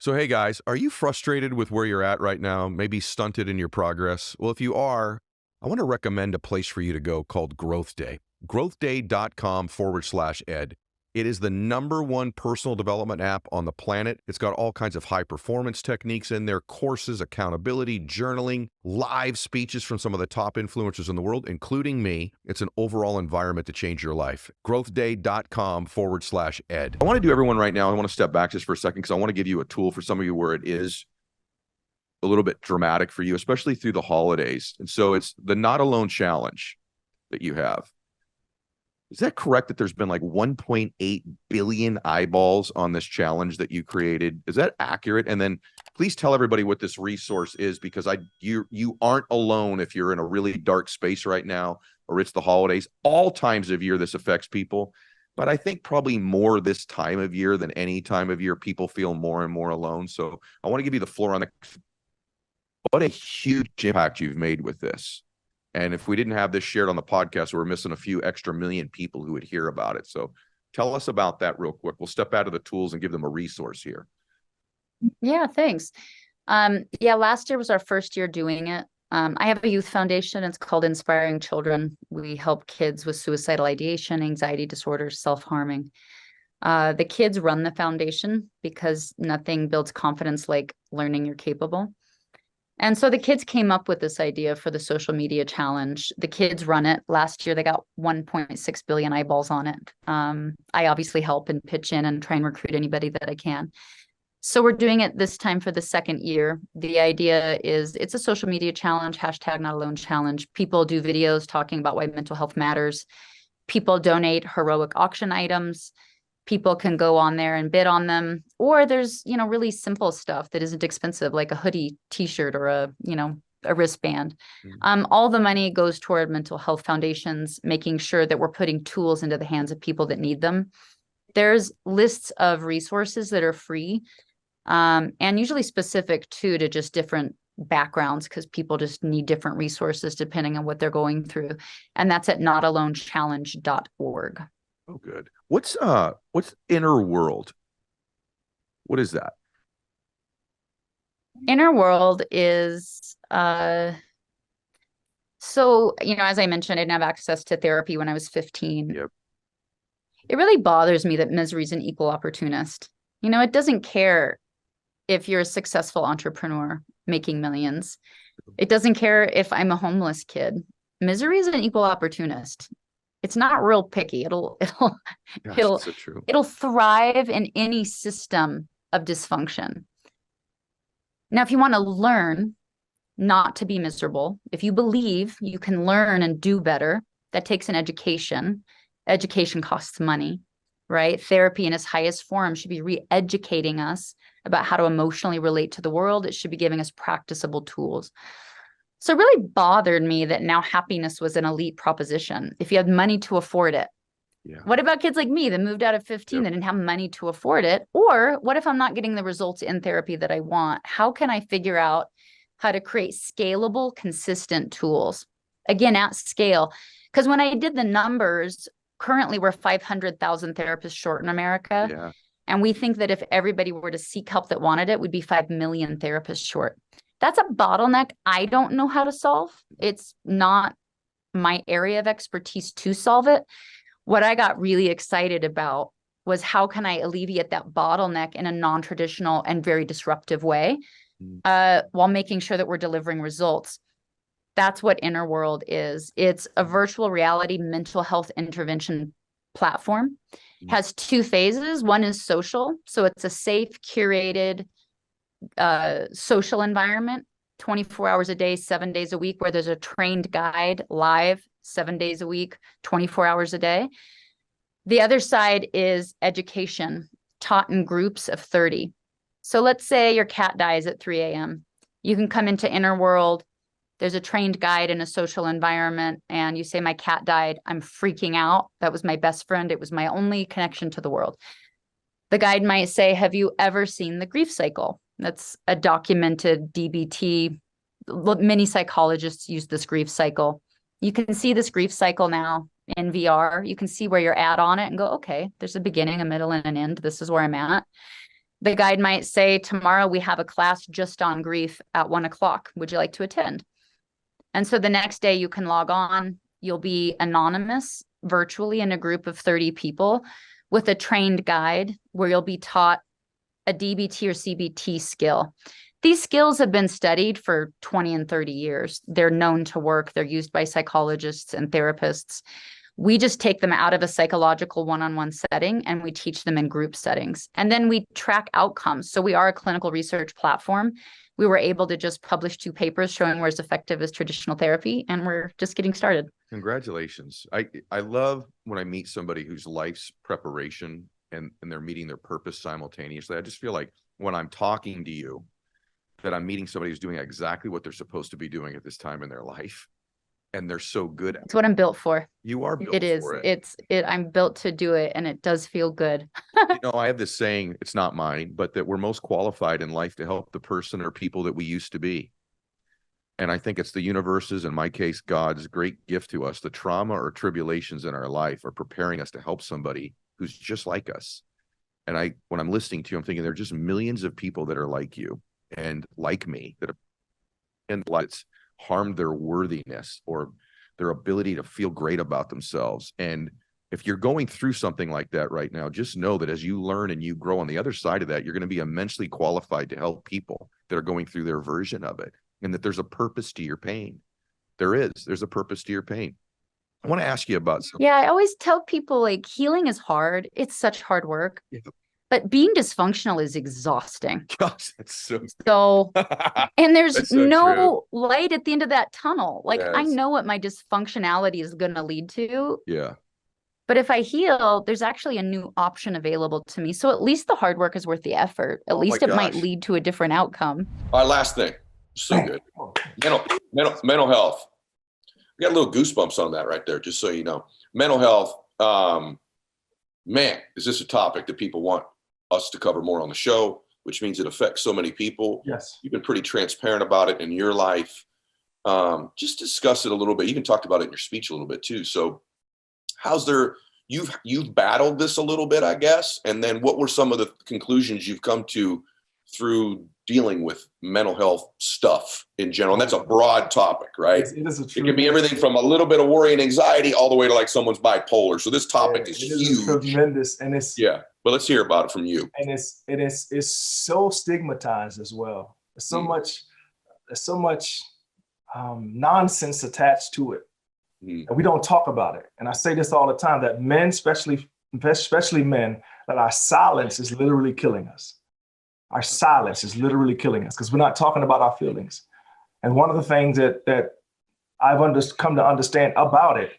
So, hey guys, are you frustrated with where you're at right now? Maybe stunted in your progress? Well, if you are, I want to recommend a place for you to go called Growth Day. Growthday.com/ed. It is the #1 personal development app on the planet. It's got all kinds of high performance techniques in there, courses, accountability, journaling, live speeches from some of the top influencers in the world, including me. It's an overall environment to change your life. Growthday.com/ed. I want to do everyone right now. I want to step back just for a second because I want to give you a tool for some of you where it is a little bit dramatic for you, especially through the holidays. And so it's the Not Alone Challenge that you have. Is that correct that there's been like 1.8 billion eyeballs on this challenge that you created? Is that accurate? And then please tell everybody what this resource is, because you aren't alone if you're in a really dark space right now, or it's the holidays. All times of year this affects people, but I think probably more this time of year than any time of year, people feel more and more alone. So I want to give you the floor on what a huge impact you've made with this. And if we didn't have this shared on the podcast, we're missing a few extra million people who would hear about it. So tell us about that real quick. We'll step out of the tools and give them a resource here. Yeah, thanks. Last year was our first year doing it. I have a youth foundation. It's called Inspiring Children. We help kids with suicidal ideation, anxiety disorders, self-harming. The kids run the foundation because nothing builds confidence like learning you're capable. And so the kids came up with this idea for the social media challenge. The kids run it. Last year, they got 1.6 billion eyeballs on it. I obviously help and pitch in and try and recruit anybody that I can. So we're doing it this time for the second year. The idea is it's a social media challenge, #NotAloneChallenge. People do videos talking about why mental health matters. People donate heroic auction items. People can go on there and bid on them, or there's, really simple stuff that isn't expensive, like a hoodie, t-shirt, or a wristband. All the money goes toward mental health foundations, making sure that we're putting tools into the hands of people that need them. There's lists of resources that are free, and usually specific to just different backgrounds, because people just need different resources depending on what they're going through. And that's at notalonechallenge.org. Oh, good. What's Inner World? What is that? Inner World is, as I mentioned, I didn't have access to therapy when I was 15. Yep. It really bothers me that misery is an equal opportunist. It doesn't care if you're a successful entrepreneur making millions. It doesn't care if I'm a homeless kid. Misery is an equal opportunist. It's not real picky. It'll So true. It'll thrive in any system of dysfunction. Now, if you want to learn not to be miserable, if you believe you can learn and do better, that takes an education. Education costs money, right? Therapy in its highest form should be re-educating us about how to emotionally relate to the world. It should be giving us practicable tools. So it really bothered me that now happiness was an elite proposition if you had money to afford it. Yeah. What about kids like me that moved out at 15 that didn't have money to afford it? Or what if I'm not getting the results in therapy that I want? How can I figure out how to create scalable, consistent tools? Again, at scale. Because when I did the numbers, currently we're 500,000 therapists short in America. Yeah. And we think that if everybody were to seek help that wanted it, we'd be 5 million therapists short. That's a bottleneck I don't know how to solve. It's not my area of expertise to solve it. What I got really excited about was how can I alleviate that bottleneck in a non-traditional and very disruptive way, while making sure that we're delivering results. That's what Inner World is. It's a virtual reality mental health intervention platform. It has 2 phases. One is social. So it's a safe, curated, social environment, 24 hours a day, 7 days a week, where there's a trained guide live 7 days a week, 24 hours a day. The other side is education, taught in groups of 30. So let's say your cat dies at 3 a.m. You can come into Inner World. There's a trained guide in a social environment, and you say, my cat died. I'm freaking out. That was my best friend. It was my only connection to the world. The guide might say, have you ever seen the grief cycle? That's a documented DBT. Many psychologists use this grief cycle. You can see this grief cycle now in VR. You can see where you're at on it and go, okay, there's a beginning, a middle, and an end. This is where I'm at. The guide might say, tomorrow we have a class just on grief at 1:00. Would you like to attend? And so the next day you can log on. You'll be anonymous virtually in a group of 30 people with a trained guide where you'll be taught a DBT or CBT skill. These skills have been studied for 20 and 30 years. They're known to work. They're used by psychologists and therapists. We just take them out of a psychological one-on-one setting and we teach them in group settings. And then we track outcomes. So we are a clinical research platform. We were able to just publish 2 papers showing we're as effective as traditional therapy, and we're just getting started. Congratulations. I love when I meet somebody whose life's preparation and they're meeting their purpose simultaneously. I just feel like when I'm talking to you, that I'm meeting somebody who's doing exactly what they're supposed to be doing at this time in their life. And they're so good at it. It's what I'm built for. You are built It is. for it. I'm built to do it, and it does feel good. You know, I have this saying, it's not mine, but that we're most qualified in life to help the person or people that we used to be. And I think it's the universe's, in my case, God's great gift to us. The trauma or tribulations in our life are preparing us to help somebody who's just like us. And when I'm listening to you, I'm thinking there are just millions of people that are like you and like me that have, and it's harmed their worthiness or their ability to feel great about themselves. And if you're going through something like that right now, just know that as you learn and you grow on the other side of that, you're going to be immensely qualified to help people that are going through their version of it, and that there's a purpose to your pain. There's a purpose to your pain. I want to ask you about something. Yeah, I always tell people, like, healing is hard. It's such hard work. Yeah. But being dysfunctional is exhausting. Gosh, that's so and there's That's so no true. light at the end of that tunnel. Like, I Yes. know what my dysfunctionality is going to lead to. Yeah. But if I heal, there's actually a new option available to me. So at least the hard work is worth the effort. At least it might gosh. lead to a different outcome. All right, last thing. So good. Mental health. We got a little goosebumps on that right there, just so you know. Mental health, man, is this a topic that people want us to cover more on the show, which means it affects so many people. Yes. You've been pretty transparent about it in your life. Just discuss it a little bit. You even talked about it in your speech a little bit too. So you've battled this a little bit, I guess. And then what were some of the conclusions you've come to through dealing with mental health stuff in general? And that's a broad topic, right? It is a It can be everything from a little bit of worry and anxiety all the way to like someone's bipolar. So this topic is huge. Tremendous, and it's But let's hear about it from you. And it's so stigmatized as well. There's so much nonsense attached to it, and we don't talk about it. And I say this all the time, that men, especially men, that our silence is literally killing us. Our silence is literally killing us because we're not talking about our feelings. And one of the things that I've come to understand about it,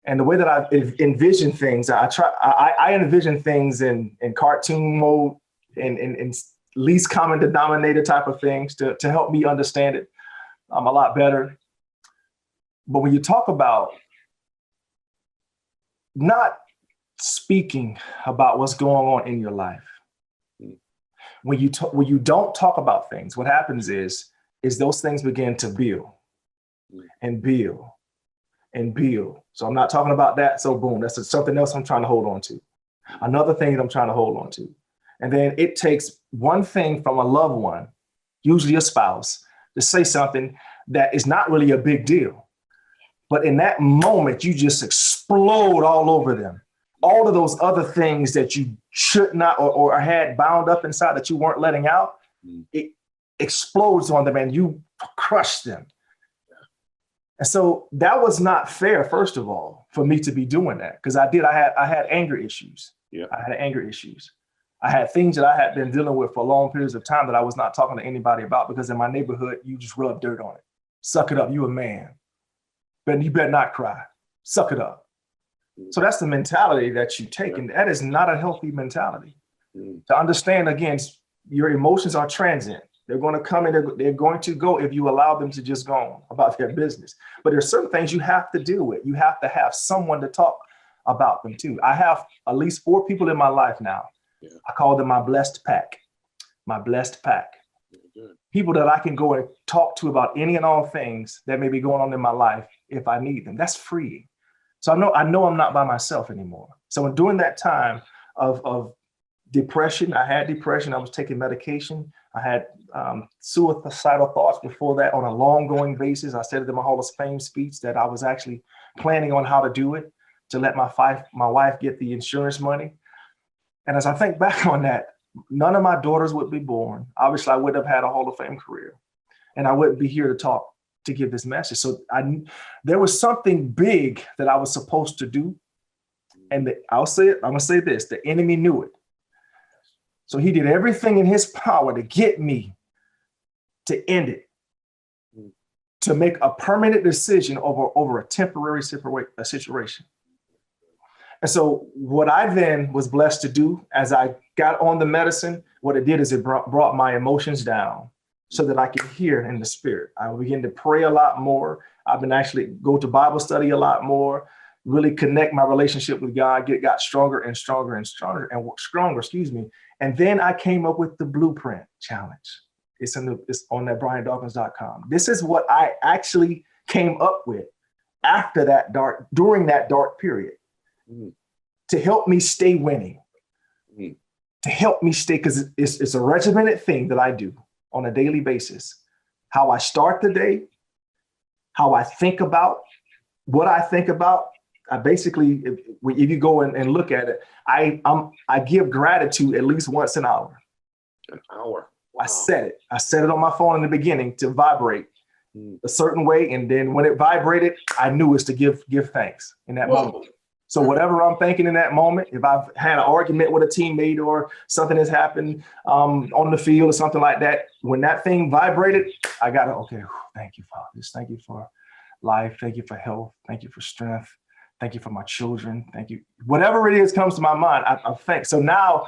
and the way that I envision things, I envision things in cartoon mode, in least common denominator type of things to help me understand it a lot better. But when you talk about not speaking about what's going on in your life, when you don't talk about things, what happens is those things begin to build and build and build. So I'm not talking about that. So boom, that's something else I'm trying to hold on to. Another thing that I'm trying to hold on to. And then it takes one thing from a loved one, usually a spouse, to say something that is not really a big deal. But in that moment, you just explode all over them. All of those other things that you should not or had bound up inside that you weren't letting out, it explodes on them and you crush them. And so that was not fair, first of all, for me to be doing that, because I had anger issues. Yeah. I had anger issues. I had things that I had been dealing with for long periods of time that I was not talking to anybody about, because in my neighborhood, you just rub dirt on it. Suck it up, you a man. But you better not cry. Suck it up. So that's the mentality that you take, and that is not a healthy mentality. To understand, again, your emotions are transient. They're going to come and they're going to go if you allow them to just go on about their business. But there's certain things you have to deal with. You have to have someone to talk about them too. I have at least 4 people in my life now. Yeah. I call them my blessed pack. My blessed pack. Good. People that I can go and talk to about any and all things that may be going on in my life if I need them. That's free. So I know I'm not by myself anymore. So during that time of depression. I had depression. I was taking medication. I had suicidal thoughts before that on a long going basis. I said it in my Hall of Fame speech that I was actually planning on how to do it to let my wife get the insurance money. And as I think back on that, none of my daughters would be born. Obviously, I would have had a Hall of Fame career, and I wouldn't be here to talk, to give this message. So there was something big that I was supposed to do. And I'm gonna say this, the enemy knew it. So he did everything in his power to get me to end it, to make a permanent decision over a temporary situation. And so what I then was blessed to do as I got on the medicine, what it did is it brought my emotions down so that I could hear in the spirit. I began to pray a lot more. I've been actually go to Bible study a lot more, really connect my relationship with God, got stronger and stronger and stronger and stronger, excuse me. And then I came up with the Blueprint Challenge. It's on that BrianDawkins.com. This is what I actually came up with during that dark period. To help me stay winning, to help me stay, because it's a regimented thing that I do on a daily basis. How I start the day, how I think about, what I think about. I basically, if you go and look at it, I give gratitude at least once an hour. An hour. Wow. I set it on my phone in the beginning to vibrate a certain way, and then when it vibrated, I knew it's to give thanks in that moment. So whatever I'm thinking in that moment, if I've had an argument with a teammate or something has happened on the field or something like that, when that thing vibrated, I got to, okay, thank you, Father. Just thank you for life. Thank you for health. Thank you for strength. Thank you for my children. Thank you. Whatever it is comes to my mind, I thank. So now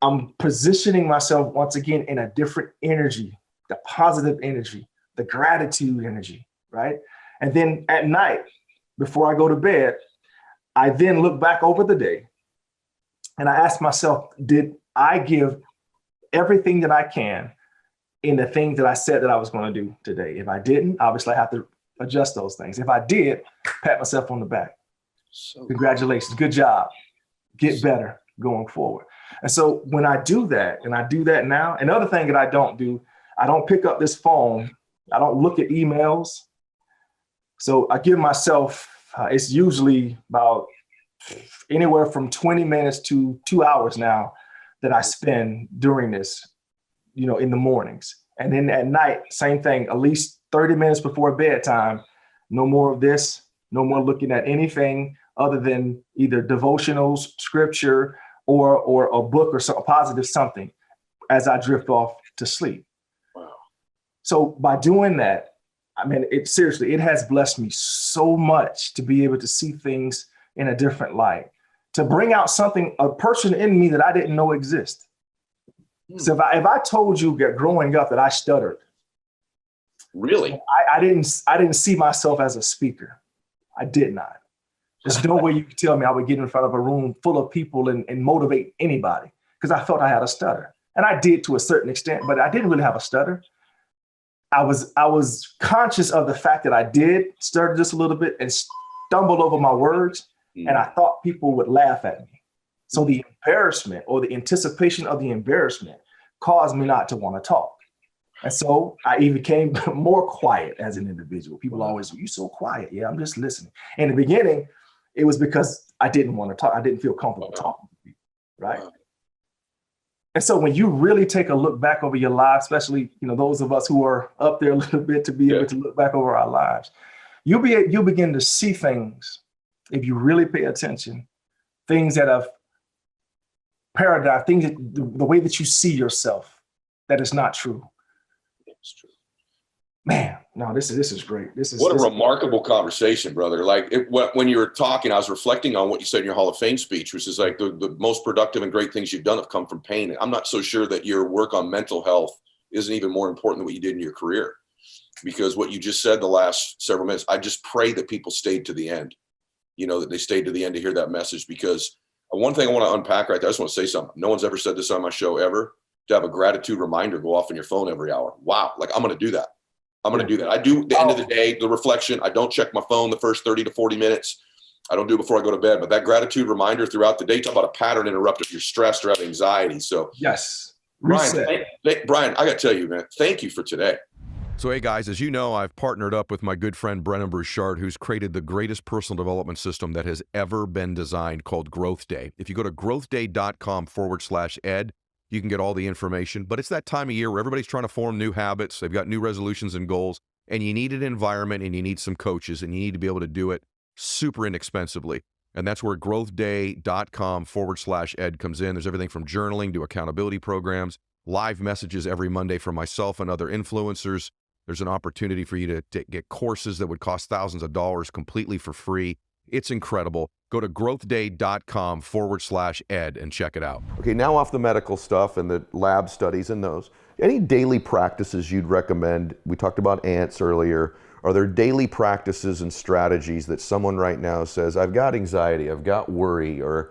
I'm positioning myself once again in a different energy, the positive energy, the gratitude energy, right? And then at night, before I go to bed, I then look back over the day and I ask myself, did I give everything that I can in the things that I said that I was going to do today? If I didn't, obviously I have to adjust those things. If I did, pat myself on the back. So congratulations, good job. Get better going forward. And so when I do that, and I do that now, another thing that I don't do, I don't pick up this phone. I don't look at emails. So I give myself, it's usually about anywhere from 20 minutes to 2 hours now that I spend during this, in the mornings. And then at night, same thing, at least 30 minutes before bedtime, no more of this, no more looking at anything other than either devotionals, scripture, or a book or a positive something as I drift off to sleep. Wow. So by doing that, I mean, it has blessed me so much to be able to see things in a different light, to bring out a person in me that I didn't know exist. So if I told you that growing up that I stuttered, really, I didn't see myself as a speaker. I did not. There's no way you could tell me I would get in front of a room full of people and motivate anybody, because I felt I had a stutter, and I did to a certain extent, but I didn't really have a stutter. I was conscious of the fact that I did stutter just a little bit and stumbled over my words, and I thought people would laugh at me. So the embarrassment or the anticipation of the embarrassment caused me not to want to talk. And so I even became more quiet as an individual. People always, "You're so quiet." Yeah, I'm just listening. In the beginning, it was because I didn't want to talk. I didn't feel comfortable talking to people, right? And so when you really take a look back over your lives, especially, those of us who are up there a little bit to be able to look back over our lives, you'll begin to see things, if you really pay attention, things that have paradigm, things that, the way that you see yourself, that is not true. It's true. Man, no, this is great. What a remarkable conversation, brother. Like when you were talking, I was reflecting on what you said in your Hall of Fame speech, which is like the most productive and great things you've done have come from pain. I'm not so sure that your work on mental health isn't even more important than what you did in your career, because what you just said the last several minutes, I just pray that people stayed to the end, that they stayed to the end to hear that message. Because one thing I want to unpack right there, I just want to say something. No one's ever said this on my show ever, to have a gratitude reminder go off on your phone every hour. Wow. Like, I'm going to do that. I'm going to do that. I do the end of the day, the reflection. I don't check my phone the first 30 to 40 minutes. I don't do it before I go to bed, but that gratitude reminder throughout the day, talk about a pattern interrupt if you're stressed or have anxiety. So Yes. Brian, I got to tell you, man, thank you for today. So, hey guys, as you know, I've partnered up with my good friend Brennan Burchard, who's created the greatest personal development system that has ever been designed called Growth Day. If you go to growthday.com/ed, you can get all the information. But it's that time of year where everybody's trying to form new habits. They've got new resolutions and goals, and you need an environment and you need some coaches, and you need to be able to do it super inexpensively. And that's where growthday.com/ed comes in. There's everything from journaling to accountability programs, live messages every Monday from myself and other influencers. There's an opportunity for you to get courses that would cost thousands of dollars completely for free. It's incredible. Go to growthday.com/ed and check it out. Okay, now off the medical stuff and the lab studies and those, any daily practices you'd recommend? We talked about ants earlier. Are there daily practices and strategies that someone right now says, I've got anxiety, I've got worry, or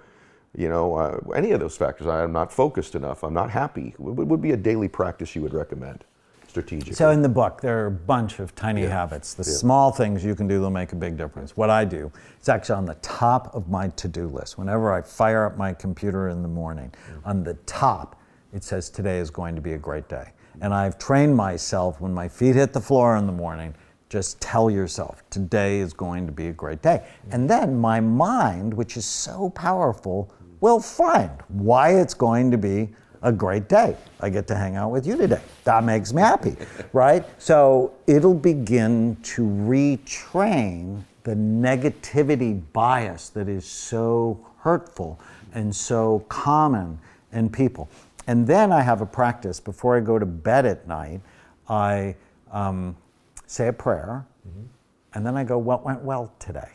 any of those factors, I'm not focused enough, I'm not happy? What would be a daily practice you would recommend? Strategic. So in the book, there are a bunch of tiny habits. The small things you can do that'll make a big difference. What I do, it's actually on the top of my to-do list. Whenever I fire up my computer in the morning, on the top, it says today is going to be a great day. And I've trained myself when my feet hit the floor in the morning, just tell yourself, today is going to be a great day. And then my mind, which is so powerful, will find why it's going to be a great day. I get to hang out with you today. That makes me happy, right? So it'll begin to retrain the negativity bias that is so hurtful and so common in people. And then I have a practice. Before I go to bed at night, I say a prayer, and then I go, what went well today?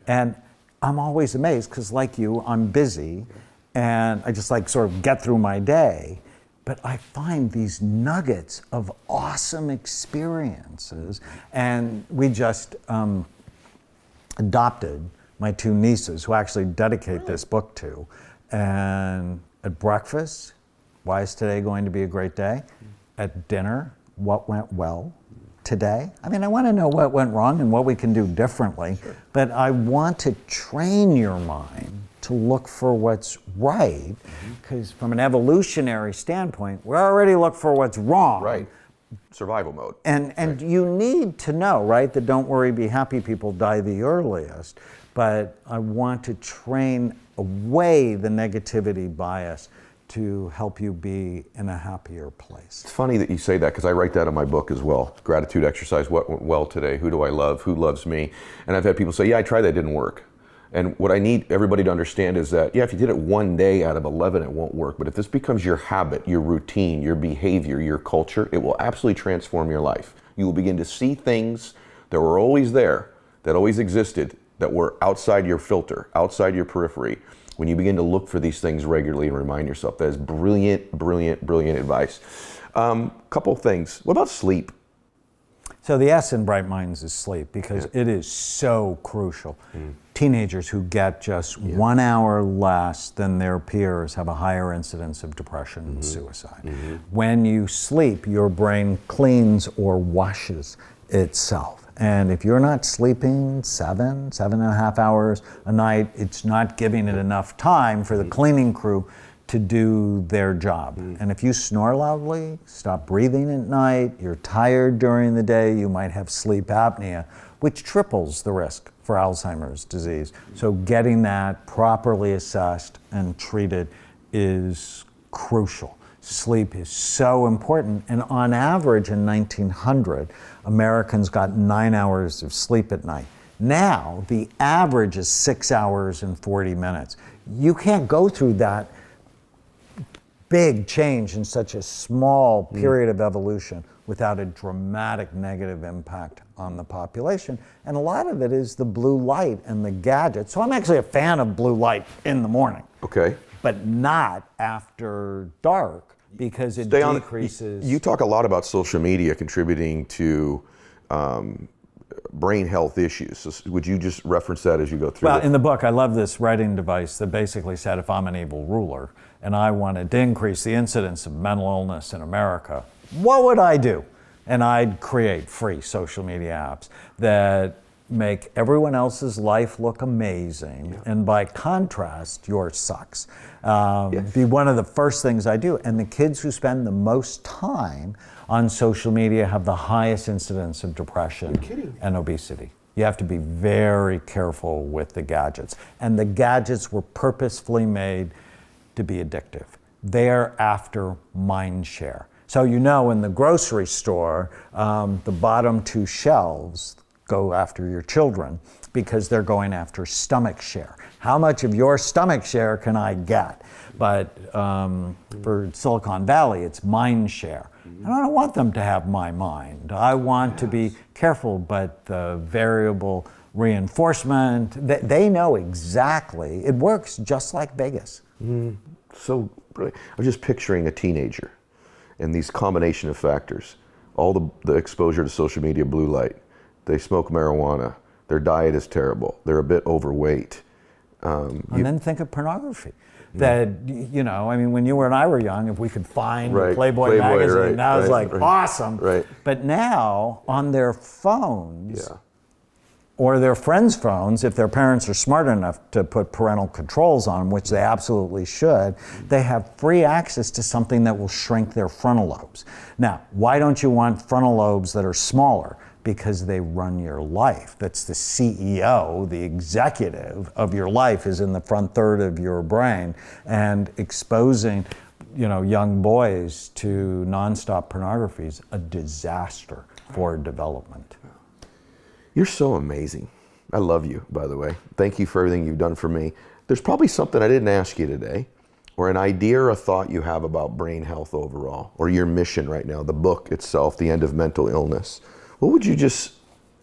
And I'm always amazed, because like you, I'm busy, and I just sort of get through my day, but I find these nuggets of awesome experiences. And we just adopted my two nieces, who actually dedicate this book to, and at breakfast, why is today going to be a great day? At dinner, what went well today? I mean, I want to know what went wrong and what we can do differently, but I want to train your mind to look for what's right, because from an evolutionary standpoint, we already look for what's wrong. Right. Survival mode. And you need to know, right, that don't worry, be happy people die the earliest. But I want to train away the negativity bias to help you be in a happier place. It's funny that you say that, because I write that in my book as well. Gratitude exercise, what went well today? Who do I love? Who loves me? And I've had people say, yeah, I tried that, didn't work. And what I need everybody to understand is that, yeah, if you did it one day out of 11, it won't work. But if this becomes your habit, your routine, your behavior, your culture, it will absolutely transform your life. You will begin to see things that were always there, that always existed, that were outside your filter, outside your periphery. When you begin to look for these things regularly and remind yourself, that is brilliant, brilliant, brilliant advice. Couple things. What about sleep? So the S in Bright Minds is sleep, because it is so crucial. Teenagers who get just 1 hour less than their peers have a higher incidence of depression and suicide. When you sleep, your brain cleans or washes itself. And if you're not sleeping 7.5 hours a night, it's not giving it enough time for the cleaning crew to do their job. And if you snore loudly, stop breathing at night, you're tired during the day, you might have sleep apnea, which triples the risk for Alzheimer's disease. So getting that properly assessed and treated is crucial. Sleep is so important. And on average in 1900, Americans got 9 hours of sleep at night. Now, the average is 6 hours and 40 minutes. You can't go through that big change in such a small period of evolution without a dramatic negative impact on the population. And a lot of it is the blue light and the gadgets. So I'm actually a fan of blue light in the morning. Okay. But not after dark, because it decreases. You talk a lot about social media contributing to brain health issues. So would you just reference that as you go through? Well, in the book, I love this writing device that basically said, if I'm an evil ruler and I wanted to increase the incidence of mental illness in America, what would I do? And I'd create free social media apps that make everyone else's life look amazing, and by contrast, yours sucks. Be one of the first things I do. And the kids who spend the most time on social media have the highest incidence of depression and obesity. You have to be very careful with the gadgets. And the gadgets were purposefully made to be addictive. They're after mind share. So you know, in the grocery store, the bottom two shelves go after your children because they're going after stomach share. How much of your stomach share can I get? But for Silicon Valley, it's mind share. And I don't want them to have my mind. I want to be careful, but the variable reinforcement, they know exactly. It works just like Vegas. So I was just picturing a teenager and these combination of factors, all the exposure to social media, blue light, they smoke marijuana, their diet is terrible, they're a bit overweight. And then think of pornography. That, you know, I mean, when you and I were young, if we could find Playboy magazine, that was awesome. Right. But now, on their phones, or their friends' phones, if their parents are smart enough to put parental controls on, which they absolutely should, they have free access to something that will shrink their frontal lobes. Now, why don't you want frontal lobes that are smaller? Because they run your life. That's the CEO, the executive of your life is in the front third of your brain, and exposing, you know, young boys to nonstop pornography is a disaster for development. You're so amazing. I love you, by the way. Thank you for everything you've done for me. There's probably something I didn't ask you today, or an idea or a thought you have about brain health overall, or your mission right now, the book itself, The End of Mental Illness. What would you just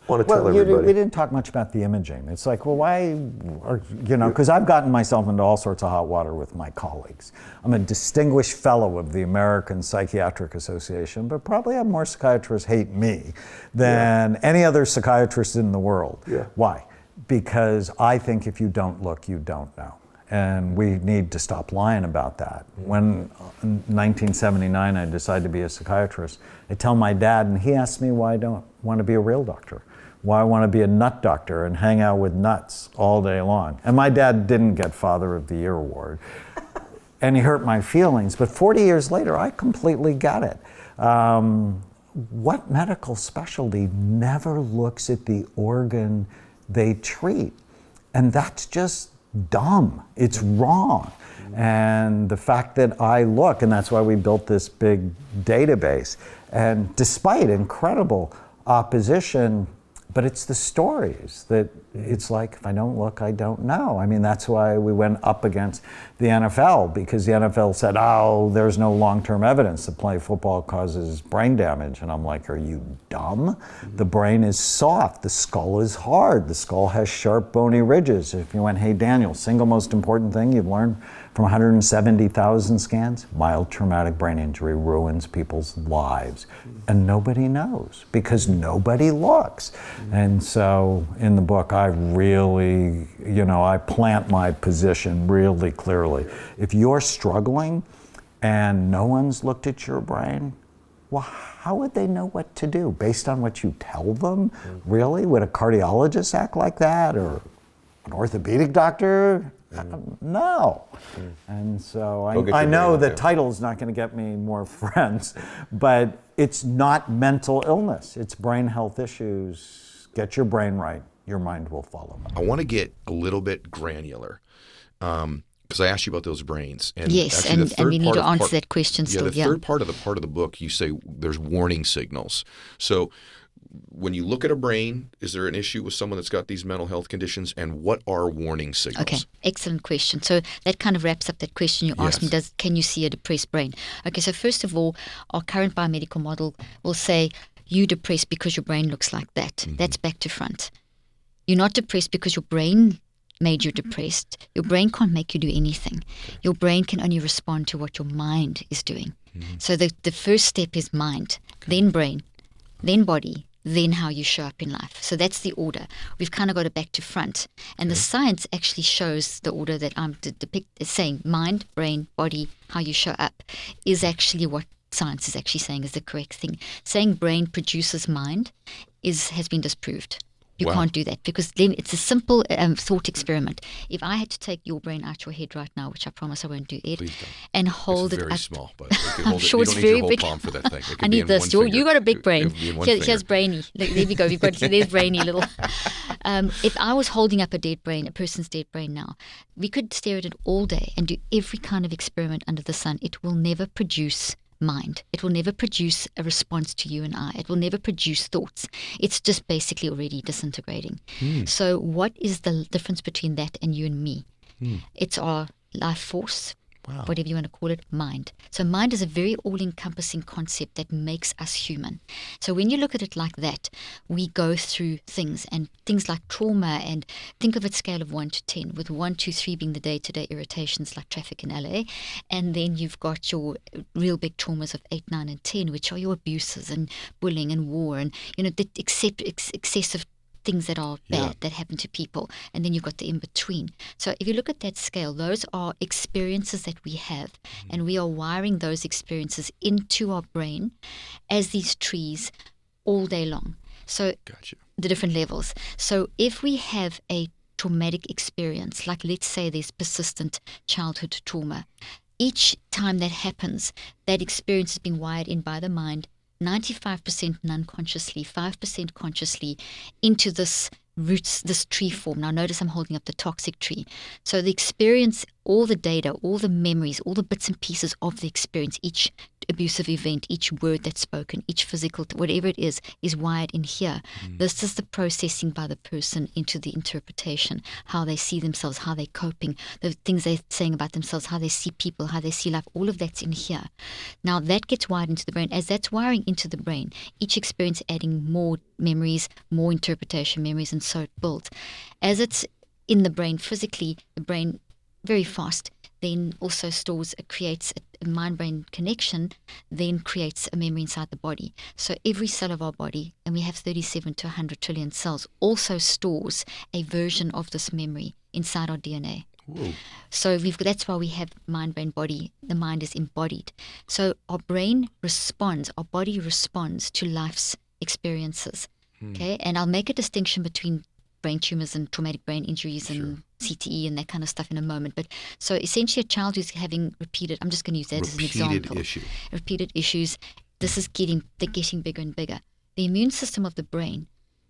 want to tell everybody? We didn't talk much about the imaging. It's like, well, why, you know, because I've gotten myself into all sorts of hot water with my colleagues. I'm a distinguished fellow of the American Psychiatric Association, but probably have more psychiatrists hate me than any other psychiatrist in the world. Why? Because I think if you don't look, you don't know. And we need to stop lying about that. When in 1979 I decided to be a psychiatrist, I tell my dad, and he asked me why I don't want to be a real doctor, why I want to be a nut doctor and hang out with nuts all day long. And my dad didn't get Father of the Year award. And he hurt my feelings, but 40 years later, I completely got it. What medical specialty never looks at the organ they treat? And that's just dumb. It's wrong. And the fact that I look, and that's why we built this big database, and despite incredible opposition, but it's the stories that it's like, if I don't look, I don't know. I mean, that's why we went up against the NFL, because the NFL said, oh, there's no long-term evidence that playing football causes brain damage. And I'm like, are you dumb? The brain is soft, the skull is hard, the skull has sharp bony ridges. If you went, hey Daniel, single most important thing you've learned from 170,000 scans, mild traumatic brain injury ruins people's lives. And nobody knows because nobody looks. And so in the book, I really, you know, I plant my position really clearly. If you're struggling and no one's looked at your brain, well, how would they know what to do? Based on what you tell them? Really? Would a cardiologist act like that? Or an orthopedic doctor? No. And so I know the title is not going to get me more friends, but it's not mental illness. It's brain health issues. Get your brain right. Your mind will follow. I want to get a little bit granular because I asked you about those brains. And yes, actually and we need to answer that question still. The third part of the book, you say there's warning signals. So when you look at a brain, is there an issue with someone that's got these mental health conditions, and what are warning signals? Okay, excellent question. So that kind of wraps up that question you asked me, can you see a depressed brain? Okay, so first of all, our current biomedical model will say, you're depressed because your brain looks like that. Mm-hmm. That's back to front. You're not depressed because your brain made you depressed. Your brain can't make you do anything. Your brain can only respond to what your mind is doing. Mm-hmm. So the first step is mind, then brain, then body, then how you show up in life. So that's the order. We've kind of got it back to front. And the science actually shows the order that I'm saying mind, brain, body, how you show up is actually what science is actually saying is the correct thing. Saying brain produces mind has been disproved. You Wow. can't do that because then it's a simple thought experiment. If I had to take your brain out your head right now, which I promise I won't do, Ed, Please don't. and hold It's it very up. small, but you can I'm hold it. sure You it's don't need very your whole big. palm for that thing. It can I be need in this. one You finger. got a big It brain. would be in one She has finger. brainy. Look, there we go. There's brainy little. If I was holding up a dead brain, a person's dead brain now, we could stare at it all day and do every kind of experiment under the sun. It will never produce mind. It will never produce a response to you and I. It will never produce thoughts. It's just basically already disintegrating. So what is the difference between that and you and me? It's our life force, Wow. whatever you want to call it, mind. So mind is a very all-encompassing concept that makes us human. So when you look at it like that, we go through things and things like trauma, and think of it scale of 1 to 10, with 1, 2, 3 being the day-to-day irritations like traffic in LA, and then you've got your real big traumas of 8, 9, and 10, which are your abuses and bullying and war and the excessive things that are bad Yeah. that happen to people, and then you've got the in between. So if you look at that scale, those are experiences that we have, and we are wiring those experiences into our brain as these trees all day long. So Gotcha. the different levels. So if we have a traumatic experience, like let's say there's persistent childhood trauma, each time that happens, that experience is being wired in by the mind, 95% unconsciously, 5% consciously, into this roots, this tree form. Now notice I'm holding up the toxic tree. So the experience, all the data, all the memories, all the bits and pieces of the experience, each abusive event, each word that's spoken, each physical, whatever it is wired in here. This is the processing by the person into the interpretation, how they see themselves, how they're coping, the things they're saying about themselves, how they see people, how they see life, all of that's in here. Now that gets wired into the brain. As that's wiring into the brain, each experience adding more memories, more interpretation memories, and so it builds. As it's in the brain physically, the brain very fast then also stores, creates a mind-brain connection, then creates a memory inside the body. So every cell of our body, and we have 37 to 100 trillion cells, also stores a version of this memory inside our DNA. Whoa. So that's why we have mind, brain, body. The mind is embodied. So our brain responds, our body responds to life's experiences. Okay, and I'll make a distinction between brain tumors and traumatic brain injuries and CTE and that kind of stuff in a moment. But so essentially a child who's having repeated, I'm just going to use that as an example. Repeated issues. They're getting bigger and bigger. The immune system of the brain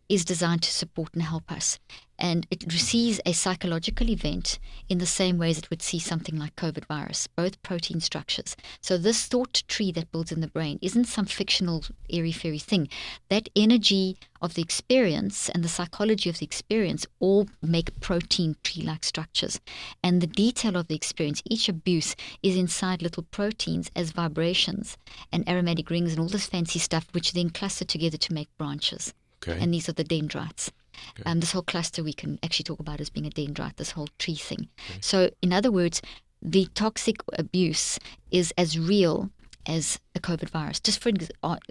is designed to support and help us. And it receives a psychological event in the same way as it would see something like COVID virus, both protein structures. So this thought tree that builds in the brain isn't some fictional airy-fairy thing. That energy of the experience and the psychology of the experience all make protein tree-like structures. And the detail of the experience, each abuse is inside little proteins as vibrations and aromatic rings and all this fancy stuff, which then cluster together to make branches. Okay. And these are the dendrites. Okay. This whole cluster we can actually talk about as being a dendrite, this whole tree thing. Okay. So in other words, the toxic abuse is as real as a COVID virus, just for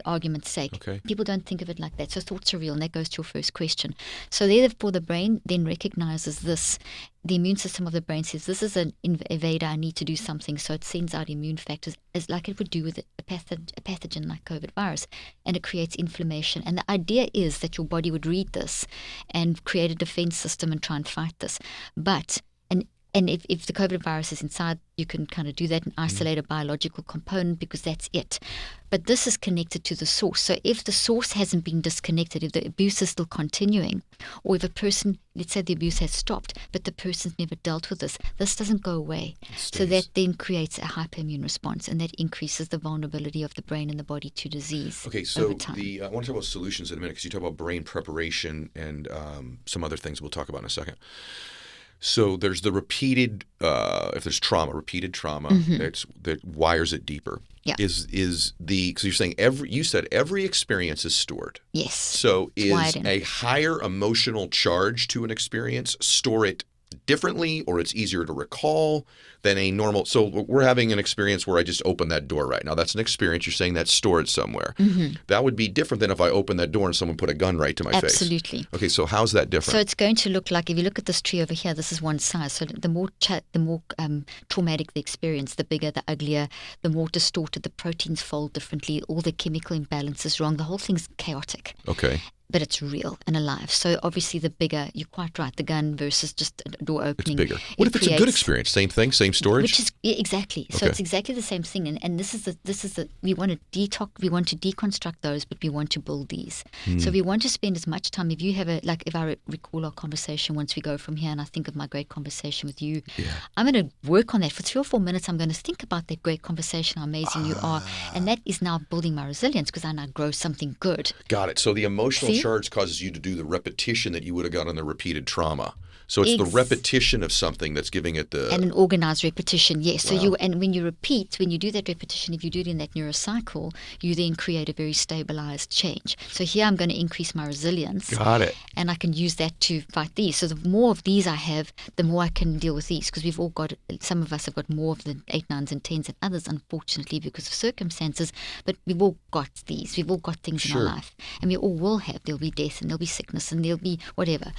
argument's sake. Okay. People don't think of it like that. So thoughts are real, and that goes to your first question. So therefore, the brain then recognizes this. The immune system of the brain says, this is an invader, I need to do something. So it sends out immune factors, as like it would do with a pathogen like COVID virus, and it creates inflammation. And the idea is that your body would read this and create a defense system and try and fight this. But And if the COVID virus is inside, you can kind of do that and isolate a biological component because that's it. But this is connected to the source. So if the source hasn't been disconnected, if the abuse is still continuing, or if a person, let's say the abuse has stopped, but the person's never dealt with this doesn't go away. So that then creates a hyperimmune response, and that increases the vulnerability of the brain and the body to disease. Okay, so over time. I want to talk about solutions in a minute because you talk about brain preparation and some other things we'll talk about in a second. So there's the repeated, if there's repeated trauma, that wires it deeper. Yeah. So you're saying you said every experience is stored. Yes. So is wired in. a higher emotional charge to an experience store it differently, or it's easier to recall than a normal? So we're having an experience where I just opened that door right now. That's an experience. You're saying that's stored somewhere. That would be different than if I opened that door and someone put a gun right to my face. Absolutely. Okay, so how's that different? So it's going to look like, if you look at this tree over here, this is one size. So the more traumatic the experience, the bigger, the uglier, the more distorted, the proteins fold differently, all the chemical imbalance is wrong. The whole thing's chaotic. Okay. but it's real and alive. So obviously the bigger, you're quite right, the gun versus just a door It's opening. bigger. What if it's a good experience? Same thing, same storage? Which is exactly. So Okay. it's exactly the same thing. And this is the we want to deconstruct those, but we want to build these. So we want to spend as much time. If you have if I recall our conversation once we go from here, and I think of my great conversation with you, I'm going to work on that for 3 or 4 minutes. I'm going to think about that great conversation, how amazing you are, and that is now building my resilience because I now grow something good. Got it. So the emotional See? charge causes you to do the repetition that you would have got on the repeated trauma. So it's the repetition of something that's giving it the... And an organized repetition, yes. So Wow. when you repeat, when you do that repetition, if you do it in that neurocycle, you then create a very stabilized change. So here I'm going to increase my resilience. Got it. And I can use that to fight these. So the more of these I have, the more I can deal with these. Because we've all got, some of us have got more of the 8, 9s and 10s than others, unfortunately, because of circumstances. But we've all got these. We've all got things in our life. And we all will have. There'll be death and there'll be sickness and there'll be whatever.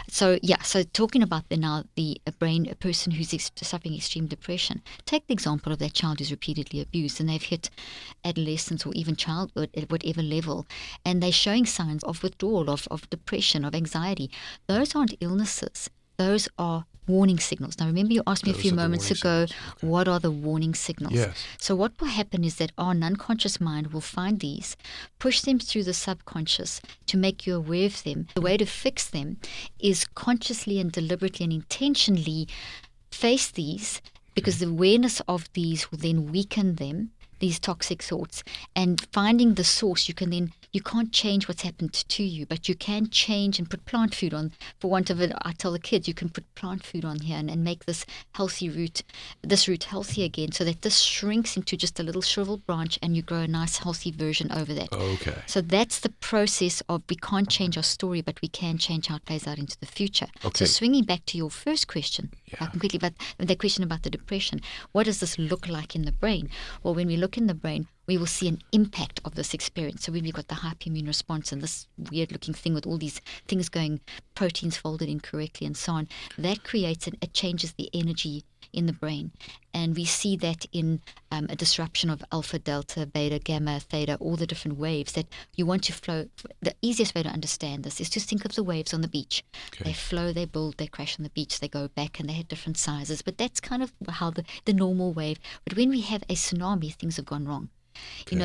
So yeah, so talking about a person who's suffering extreme depression. Take the example of that child who's repeatedly abused and they've hit adolescence or even childhood at whatever level, and they're showing signs of withdrawal, of depression, of anxiety. Those aren't illnesses. Those are warning signals. Now, remember you asked me a few moments ago, what are the warning signals? Yes. So what will happen is that our unconscious mind will find these, push them through the subconscious to make you aware of them. The way to fix them is consciously and deliberately and intentionally face these, because the awareness of these will then weaken them, these toxic thoughts, and finding the source. You can't change what's happened to you, but you can change and put plant food on. For want of it, I tell the kids, you can put plant food on here and make this root healthy again, so that this shrinks into just a little shriveled branch and you grow a nice healthy version over that. Okay. So that's the process of, we can't change our story, but we can change how it plays out into the future. Okay. So swinging back to your first question, completely, but the question about the depression, what does this look like in the brain? Well, when we look in the brain, we will see an impact of this experience. So when we've got the hyperimmune response and this weird looking thing with all these things going, proteins folded incorrectly and so on, that creates it changes the energy in the brain. And we see that in a disruption of alpha, delta, beta, gamma, theta, all the different waves that you want to flow. The easiest way to understand this is to think of the waves on the beach. Okay. They flow, they build, they crash on the beach, they go back, and they have different sizes. But that's kind of how the normal wave. But when we have a tsunami, things have gone wrong.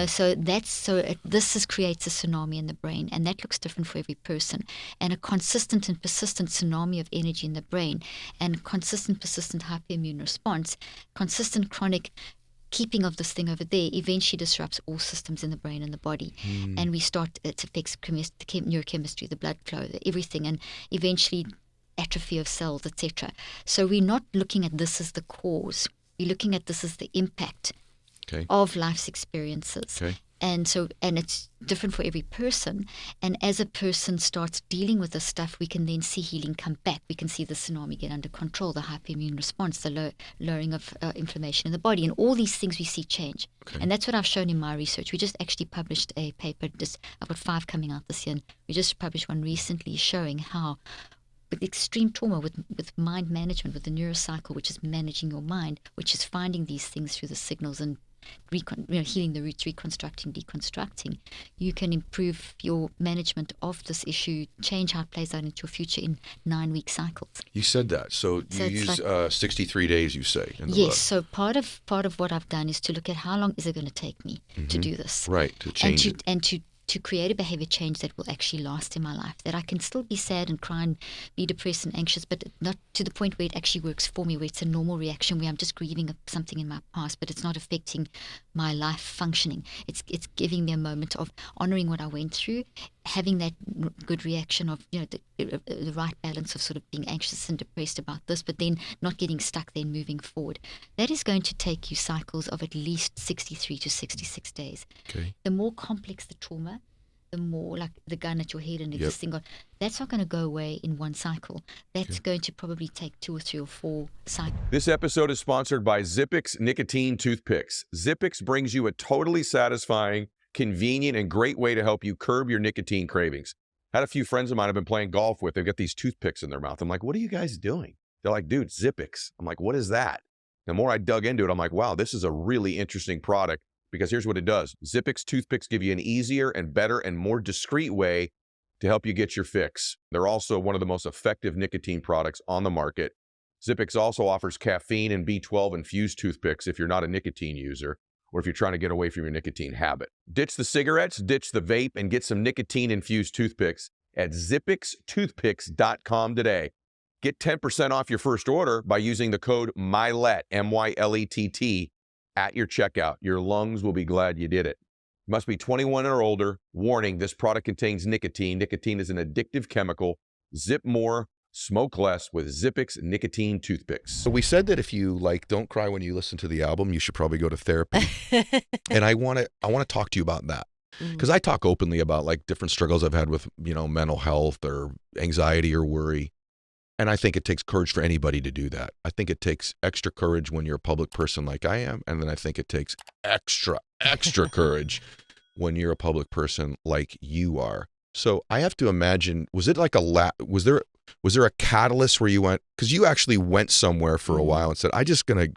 So this creates a tsunami in the brain, and that looks different for every person. And a consistent and persistent tsunami of energy in the brain, and consistent, persistent hyperimmune response, consistent chronic keeping of this thing over there, eventually disrupts all systems in the brain and the body. And we start, it affects the neurochemistry, the blood flow, everything, and eventually atrophy of cells, etc. So we're not looking at this as the cause. We're looking at this as the impact of life's experiences. And it's different for every person. And as a person starts dealing with this stuff, we can then see healing come back. We can see the tsunami get under control, the hyperimmune response, the lowering of inflammation in the body, and all these things we see change. And that's what I've shown in my research. We just actually published a paper. I've got 5 coming out this year, and we just published one recently showing how with extreme trauma, with mind management, with the neurocycle, which is managing your mind, which is finding these things through the signals and healing the roots, reconstructing, deconstructing, you can improve your management of this issue, change how it plays out into your future in 9-week cycles. You said that. So you use 63 days, you say, in the yes. book. So part of what I've done is to look at how long is it going to take me to do this. Right, to change it. And to create a behavior change that will actually last in my life, that I can still be sad and cry and be depressed and anxious, but not to the point where it actually works for me, where it's a normal reaction, where I'm just grieving something in my past, but it's not affecting my life functioning. It's giving me a moment of honoring what I went through, having that good reaction of, the right balance of sort of being anxious and depressed about this, but then not getting stuck, then moving forward. That is going to take you cycles of at least 63 to 66 days. Okay. The more complex the trauma, the more like the gun at your head and this thing, that's not going to go away in one cycle. That's going to probably take 2 or 3 or 4 cycles. This episode is sponsored by Zippix Nicotine Toothpicks. Zippix brings you a totally satisfying, convenient, and great way to help you curb your nicotine cravings. I had a few friends of mine I've been playing golf with. They've got these toothpicks in their mouth. I'm like, what are you guys doing? They're like, dude, Zippix. I'm like, what is that? The more I dug into it, I'm like, wow, this is a really interesting product, because here's what it does. Zippix toothpicks give you an easier and better and more discreet way to help you get your fix. They're also one of the most effective nicotine products on the market. Zippix also offers caffeine and B12 infused toothpicks if you're not a nicotine user or if you're trying to get away from your nicotine habit. Ditch the cigarettes, ditch the vape, and get some nicotine infused toothpicks at zippixtoothpicks.com today. Get 10% off your first order by using the code Mylett, MYLETT, at your checkout. Your lungs will be glad you did it. Must be 21 or older. Warning, this product contains nicotine. Nicotine is an addictive chemical. Zip more, smoke less with Zippix nicotine toothpicks. So we said that if you don't cry when you listen to the album, you should probably go to therapy. And I want to talk to you about that. Because I talk openly about different struggles I've had with, mental health or anxiety or worry. And I think it takes courage for anybody to do that. I think it takes extra courage when you're a public person like I am. And then I think it takes extra courage when you're a public person like you are. So I have to imagine, was it was there a catalyst where you went, because you actually went somewhere for a while and said, I'm just going to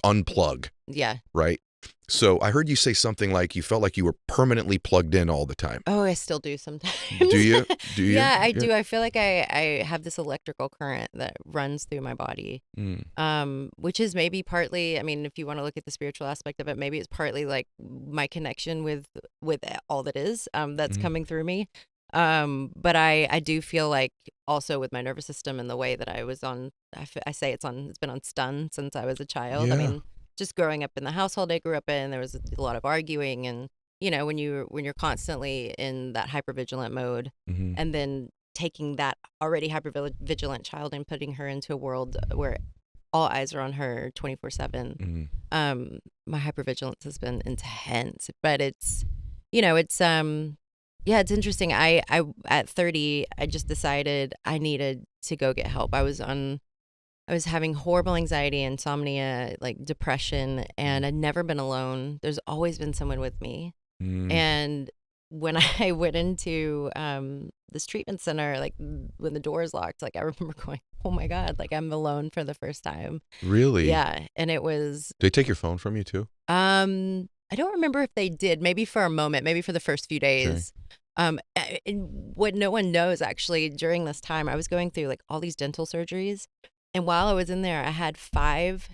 unplug. Yeah. Right. So I heard you say something like you felt like you were permanently plugged in all the time. Oh, I still do sometimes. Do you? Do you? Yeah, I do. I feel like I have this electrical current that runs through my body, which is maybe partly, I mean, if you want to look at the spiritual aspect of it, maybe it's partly like my connection with all that is that's coming through me. But I do feel like also with my nervous system and the way that I was on, I say it's been on stun since I was a child. Yeah. I mean, just growing up in the household I grew up in, there was a lot of arguing, and when you're constantly in that hypervigilant mode, and then taking that already hypervigilant child and putting her into a world where all eyes are on her 24/7. My hypervigilance has been intense, but it's it's interesting. I at 30, I just decided I needed to go get help. I was having horrible anxiety, insomnia, depression, and I'd never been alone. There's always been someone with me. And when I went into this treatment center, when the doors locked, I remember going, oh my God, I'm alone for the first time. Really? Yeah. And it was... Did they take your phone from you too? I don't remember if they did, maybe for a moment, maybe for the first few days. Okay. And what no one knows, actually, during this time, I was going through all these dental surgeries. And while I was in there, I had 5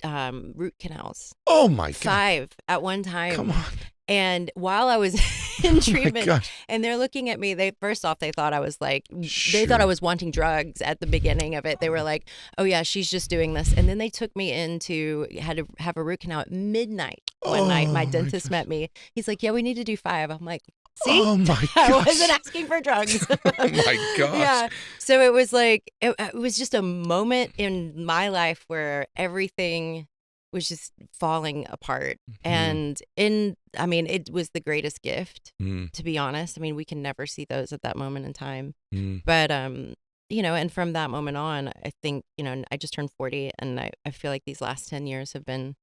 root canals. Oh my God. 5 at one time. Come on. And while I was in treatment, and they're looking at me, they thought I was they thought I was wanting drugs at the beginning of it. They were like, oh yeah, she's just doing this. And then they took me had to have a root canal at midnight one night. My dentist met me. He's like, yeah, we need to do 5. I'm like, see, oh my gosh. I wasn't asking for drugs. Oh my gosh. Yeah. So it was it was just a moment in my life where everything was just falling apart. And it was the greatest gift, to be honest. I mean, we can never see those at that moment in time. But, and from that moment on, I think, I just turned 40, and I feel like these last 10 years have been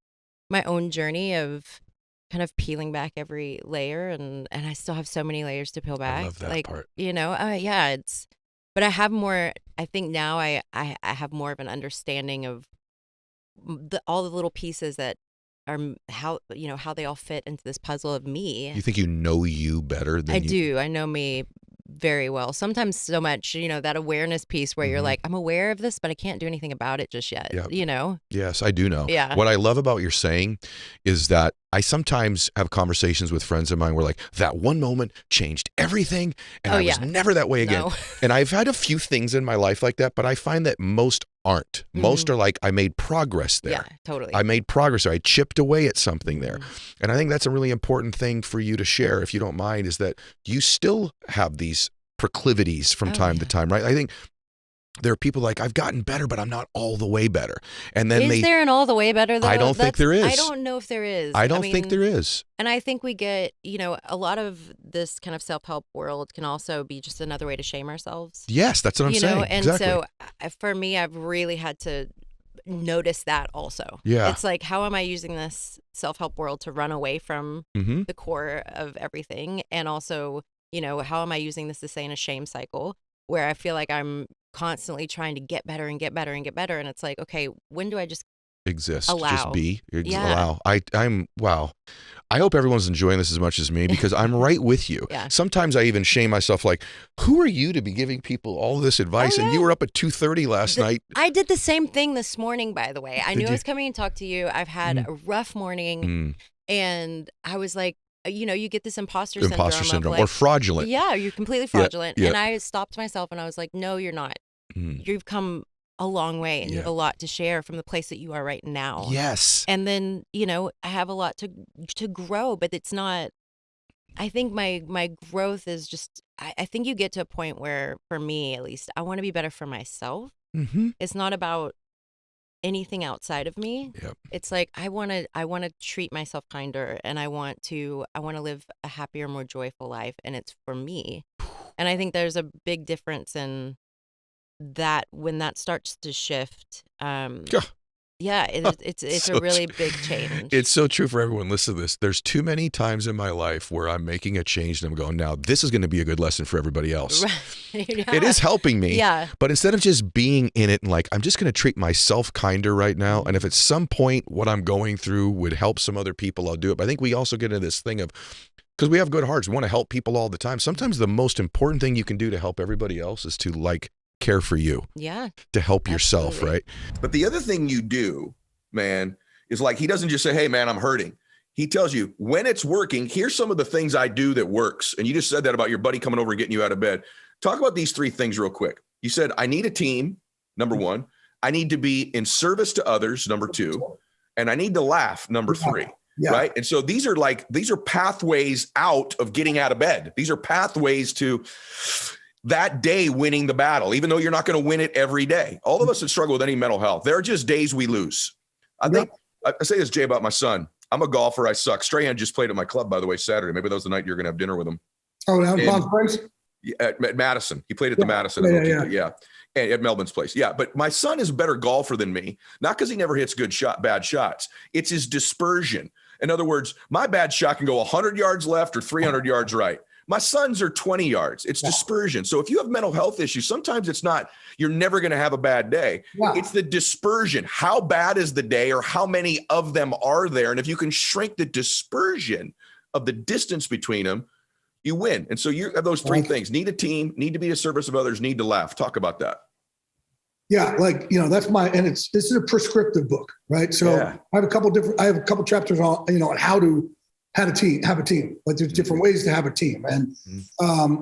my own journey of kind of peeling back every layer, and I still have so many layers to peel back. I love that part. Yeah, but I have more, I think now I have more of an understanding of all the little pieces that are how they all fit into this puzzle of me. You think you know you better than I do. I know me very well. Sometimes so much, that awareness piece where you're like, I'm aware of this, but I can't do anything about it just yet. Yes, I do know. Yeah. What I love about your saying is that I sometimes have conversations with friends of mine where that one moment changed everything, and I was never that way again. No. And I've had a few things in my life like that, but I find that most aren't. Most are I made progress there. Yeah, totally. I made progress there. I chipped away at something there. And I think that's a really important thing for you to share, if you don't mind, is that you still have these proclivities from time to time, right? I think there are people I've gotten better, but I'm not all the way better. And then is there an all the way better though? I don't think there is. I don't know if there is. I don't think there is. And I think we get, a lot of this kind of self-help world can also be just another way to shame ourselves. Yes, that's what I'm saying. And exactly. so for me, I've really had to notice that also. Yeah. It's how am I using this self-help world to run away from the core of everything? And also, how am I using this to stay in a shame cycle where I feel like I'm constantly trying to get better and get better and get better? And it's okay, when do I just exist. Allow. Just be. Yeah. Allow. I'm wow. I hope everyone's enjoying this as much as me because I'm right with you. Yeah. Sometimes I even shame myself, like, who are you to be giving people all this advice? Oh, And you yeah. were up at 2:30 last night. I did the same thing this morning, by the way. I Did knew I you? was coming and talk to you. I've had a rough morning, Mm. and I was like, you get this imposter Imposter syndrome. syndrome Of or like, fraudulent. yeah, you're completely fraudulent. yeah. And I stopped myself and I was like, no, you're not. Mm. You've come a long way and you Yeah. have a lot to share from the place that you are right now. Yes. And then, I have a lot to grow, but it's not, I think my growth is just, I think you get to a point where, for me at least, I want to be better for myself. Mm-hmm. It's not about anything outside of me. Yep. It's like I want to treat myself kinder, and I want to live a happier, more joyful life, and it's for me. And I think there's a big difference in that when that starts to shift. Yeah, it's So a really true. big change. It's so true for everyone. Listen to this. There's too many times in my life where I'm making a change and I'm going, now this is going to be a good lesson for everybody else. Right. Yeah. It is helping me. Yeah. But instead of just being in it and like, I'm just going to treat myself kinder right now. And if at some point what I'm going through would help some other people, I'll do it. But I think we also get into this thing of, because we have good hearts, we want to help people all the time. Sometimes the most important thing you can do to help everybody else is to like care for you, Yeah. to help yourself, Absolutely. right? But the other thing you do, man, is like, he doesn't just say, hey, man, I'm hurting. He tells you when it's working, here's some of the things I do that works. And you just said that about your buddy coming over and getting you out of bed. Talk about these three things real quick. You said, I need a team, number one. I need to be in service to others, number two. And I need to laugh, number three. Yeah. Right. And so these are pathways out of getting out of bed. These are pathways to that day winning the battle, even though you're not going to win it every day. All of us that struggle with any mental health, there are just days we lose. I think I say this, Jay, about my son. I'm a golfer. I suck. Strahan just played at my club, by the way, Saturday. Maybe that was the night you're going to have dinner with him. Oh, down Palm Springs? At Madison. He played at the Madison. Yeah. And at Melvin's place. Yeah. But my son is a better golfer than me, not because he never hits bad shots. It's his dispersion. In other words, my bad shot can go 100 yards left or 300 yards right. My sons are 20 yards. It's dispersion. So if you have mental health issues, sometimes it's not, you're never going to have a bad day. Yeah. It's the dispersion. How bad is the day, or how many of them are there? And if you can shrink the dispersion of the distance between them, you win. And so you have those three things: need a team, need to be a service of others, need to laugh. Talk about that. Yeah, that's this is a prescriptive book, right? So I have a couple chapters on, on how to have a team. Like there's different ways to have a team, and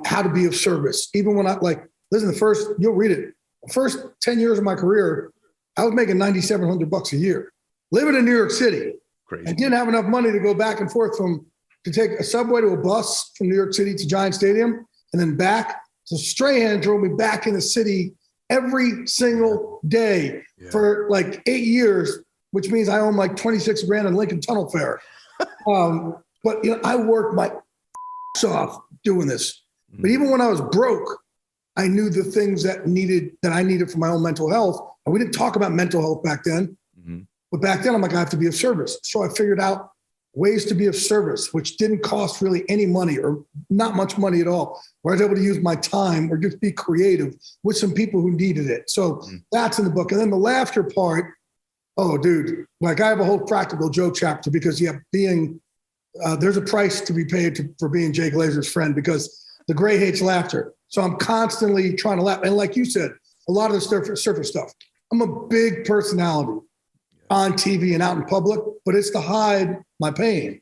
how to be of service. Even when you'll read it. The first 10 years of my career, I was making $9,700 a year, living in New York City. Crazy. And didn't have enough money to go back and forth to take a subway to a bus from New York City to Giant Stadium and then back. So Strahan drove me back in the city every single day for like 8 years, which means I own like 26 grand in Lincoln Tunnel fare. But I worked my ass off doing this. But even when I was broke, I knew the things that I needed for my own mental health. And we didn't talk about mental health back then. Mm-hmm. But back then I'm like, I have to be of service. So I figured out ways to be of service, which didn't cost really any money or not much money at all, where I was able to use my time or just be creative with some people who needed it. So that's in the book. And then the laughter part, oh, dude, like I have a whole practical joke chapter because there's a price to be paid for being Jay Glazer's friend, because the gray hates laughter. So I'm constantly trying to laugh. And like you said, a lot of the surface stuff. I'm a big personality on TV and out in public, but it's to hide my pain.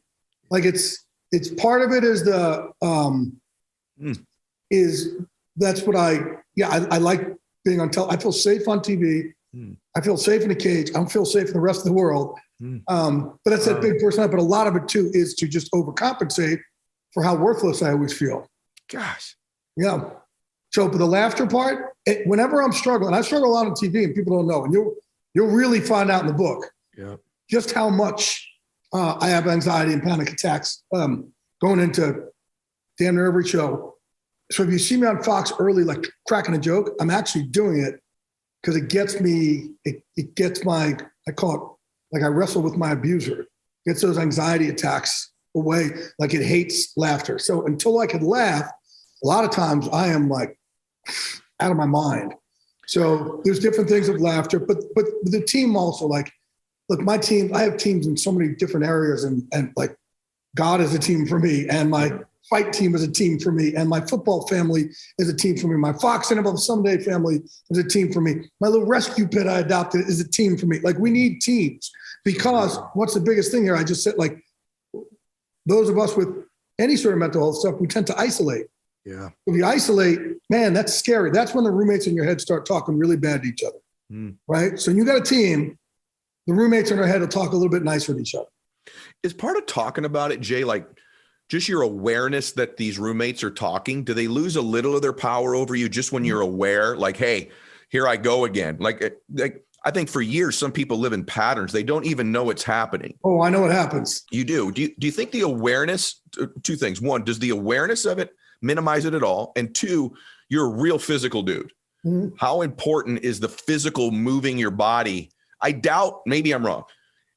Like it's part of it is that's what I like being on television. I feel safe on TV. I feel safe in a cage. I don't feel safe in the rest of the world. But that's that big personality. But a lot of it too is to just overcompensate for how worthless I always feel. Gosh. Yeah. So for the laughter part, whenever I'm struggling, I struggle a lot on TV and people don't know, and you'll really find out in the book just how much I have anxiety and panic attacks going into damn near every show. So if you see me on Fox early, like cracking a joke, I'm actually doing it because it gets me, it gets my, I call it, like I wrestle with my abuser. It gets those anxiety attacks away, like it hates laughter. So until I could laugh, a lot of times I am like out of my mind. So there's different things of laughter, but the team also, like look, my team, I have teams in so many different areas, and like God is a team for me, and my fight team is a team for me, and my football family is a team for me. My Fox and Above Someday family is a team for me. My little rescue pet I adopted is a team for me. Like, we need teams, because what's the biggest thing here? I just said, like, those of us with any sort of mental health stuff, we tend to isolate. Yeah. If you isolate, man, that's scary. That's when the roommates in your head start talking really bad to each other, right? So when you got a team, the roommates in their head will talk a little bit nicer to each other. Is part of talking about it, Jay, like just your awareness that these roommates are talking? Do they lose a little of their power over you just when you're aware? Like, hey, here I go again. Like I think for years, some people live in patterns. They don't even know it's happening. Oh, I know what happens. You do. Do you think the awareness, two things. One, does the awareness of it minimize it at all? And two, you're a real physical dude. Mm-hmm. How important is the physical moving your body? I doubt, maybe I'm wrong.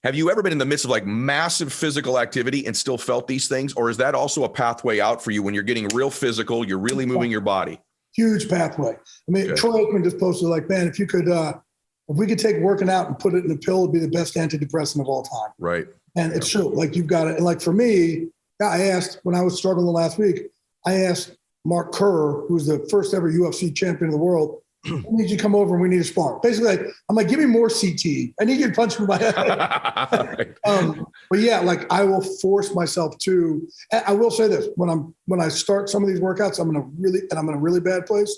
Have you ever been in the midst of like massive physical activity and still felt these things? Or is that also a pathway out for you when you're getting real physical, you're really moving your body? Huge pathway. I mean, Okay. Troy Aikman just posted, like, man, if we could take working out and put it in a pill, it'd be the best antidepressant of all time. Right. And it's true. Like, you've got it. And like, for me, I asked, when I was struggling last week, I asked Mark Kerr, who's the first ever UFC champion of the world, I need you to come over and we need to spar. Basically, I'm like, give me more CT. I need you to punch me in my head. But yeah, like, I will force myself to. I will say this: when I start some of these workouts, I'm in a really bad place.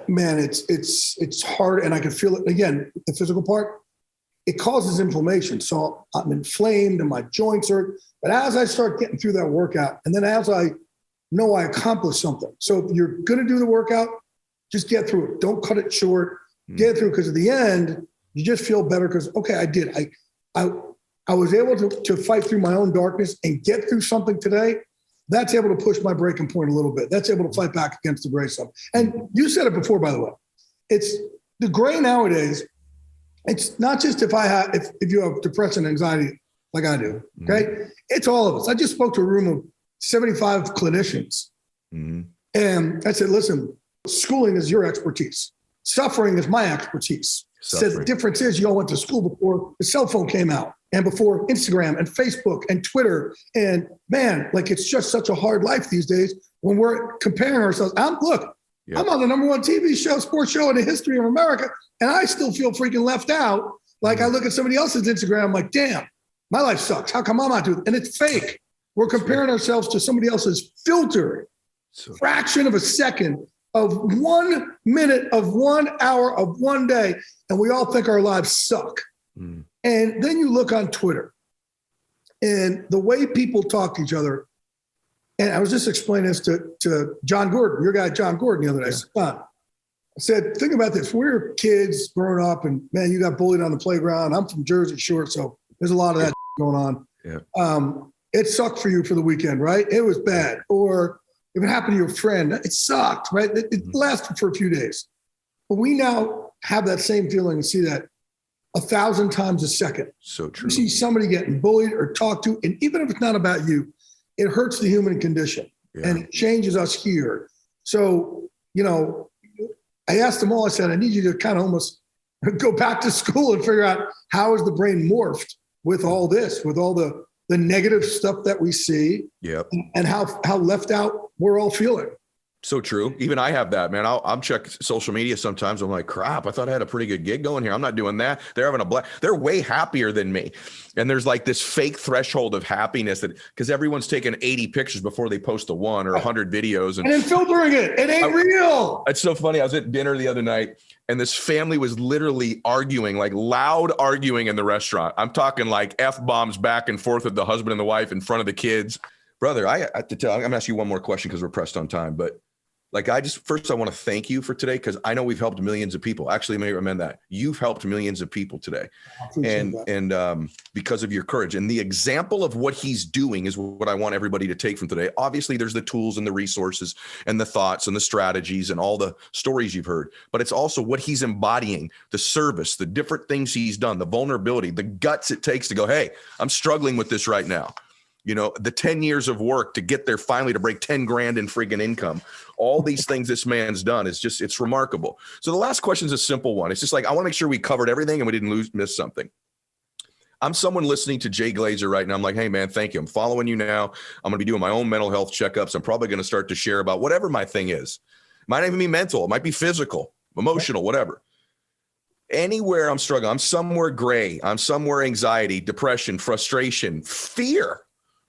Man, it's hard, and I can feel it again. The physical part, it causes inflammation, so I'm inflamed and my joints hurt. But as I start getting through that workout, and then as I know I accomplished something, so if you're going to do the workout, just get through it. Don't cut it short. Get through, because at the end, you just feel better because, okay, I did. I was able to fight through my own darkness and get through something today. That's able to push my breaking point a little bit. That's able to fight back against the gray stuff. And you said it before, by the way. It's the gray nowadays. It's not just if you have depression and anxiety like I do, okay? It's all of us. I just spoke to a room of 75 clinicians. And I said, listen, schooling is your expertise. Suffering is my expertise. Said the difference is you all went to school before the cell phone came out and before Instagram and Facebook and Twitter. And man, like, it's just such a hard life these days when we're comparing ourselves. I'm on the number one TV show, sports show in the history of America, and I still feel freaking left out. Like, I look at somebody else's Instagram, I'm like, damn, my life sucks. How come I'm not doing it? And it's fake. We're comparing ourselves to somebody else's filtered fraction of a second of 1 minute, of 1 hour, of one day, and we all think our lives suck. And then you look on Twitter, and the way people talk to each other, and I was just explaining this to John Gordon, your guy John Gordon, the other day. I said, think about this. We were kids growing up, and man, you got bullied on the playground. I'm from Jersey Shore, so there's a lot of that going on. It sucked for you for the weekend, right? It was bad. Or if it happened to your friend, it sucked, right? It lasted for a few days. But we now have that same feeling and see that 1,000 times a second. So true. You see somebody getting bullied or talked to, and even if it's not about you, it hurts the human condition and it changes us here. So, I asked them all, I said, I need you to kind of almost go back to school and figure out how is the brain morphed with all this, with all the negative stuff that we see, and how left out we're all feeling. So true. Even I have that, man. I'm check social media sometimes. I'm like, crap, I thought I had a pretty good gig going here. I'm not doing that. They're having a blast. They're way happier than me. And there's like this fake threshold of happiness that, because everyone's taking 80 pictures before they post a one or 100 videos. And then filtering it. It ain't real. It's so funny. I was at dinner the other night and this family was literally arguing, like loud arguing in the restaurant. I'm talking like F-bombs back and forth with the husband and the wife in front of the kids. Brother, I have to tell, I'm gonna ask you one more question because we're pressed on time, but like, I want to thank you for today, because I know we've helped millions of people. Actually, let me amend that. You've helped millions of people today. And because of your courage and the example of what he's doing is what I want everybody to take from today. Obviously, there's the tools and the resources and the thoughts and the strategies and all the stories you've heard, but it's also what he's embodying, the service, the different things he's done, the vulnerability, the guts it takes to go, hey, I'm struggling with this right now. The 10 years of work to get there finally to break 10 grand in friggin' income. All these things this man's done is it's remarkable. So the last question is a simple one. It's just like, I want to make sure we covered everything and we didn't miss something. I'm someone listening to Jay Glazer right now. I'm like, hey man, thank you. I'm following you now. I'm going to be doing my own mental health checkups. I'm probably going to start to share about whatever my thing is. It might even be mental. It might be physical, emotional, whatever. Anywhere I'm struggling, I'm somewhere gray. I'm somewhere anxiety, depression, frustration, fear,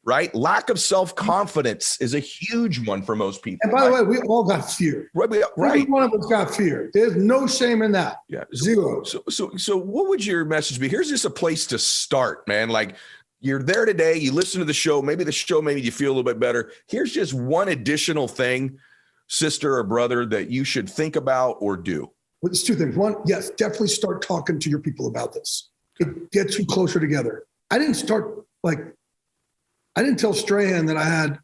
right? Lack of self-confidence is a huge one for most people. And by the way, we all got fear. Right. Every one of us got fear. There's no shame in that. Yeah. Zero. So what would your message be? Here's just a place to start, man. Like you're there today, you listen to the show made you feel a little bit better. Here's just one additional thing, sister or brother, that you should think about or do. Well, it's two things. One, yes, definitely start talking to your people about this. It gets you closer together. I didn't tell Strahan that I had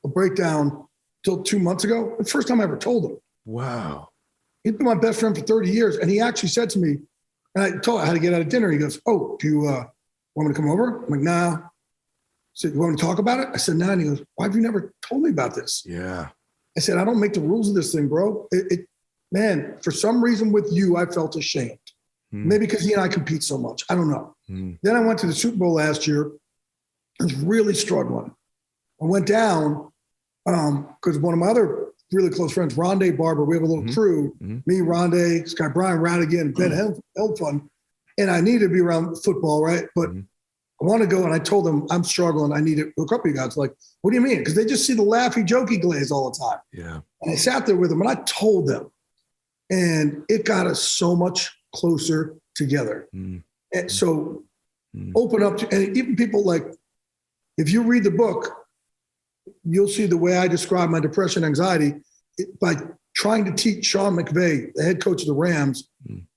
a breakdown till 2 months ago. The first time I ever told him. Wow. He's been my best friend for 30 years. And he actually said to me, and I told him I had to get out of dinner. He goes, oh, do you want me to come over? I'm like, nah. I said, you want me to talk about it? I said, nah. And he goes, why have you never told me about this? Yeah. I said, I don't make the rules of this thing, bro. Man, for some reason with you, I felt ashamed. Maybe because he and I compete so much. I don't know. Then I went to the Super Bowl last year. I was really struggling. I went down because one of my other really close friends, Rondé Barber, we have a little crew, me, Rondé, Sky Brian, Radigan, Ben Helfun, and I needed to be around football, right? But I want to go, and I told them I'm struggling. I need to hook up with you guys. Like, what do you mean? Because they just see the laughy, jokey glaze all the time. Yeah. And I sat there with them, and I told them, and it got us so much closer together. And so open up to, and even people like, if you read the book, you'll see the way I describe my depression, anxiety by trying to teach Sean McVay, the head coach of the Rams,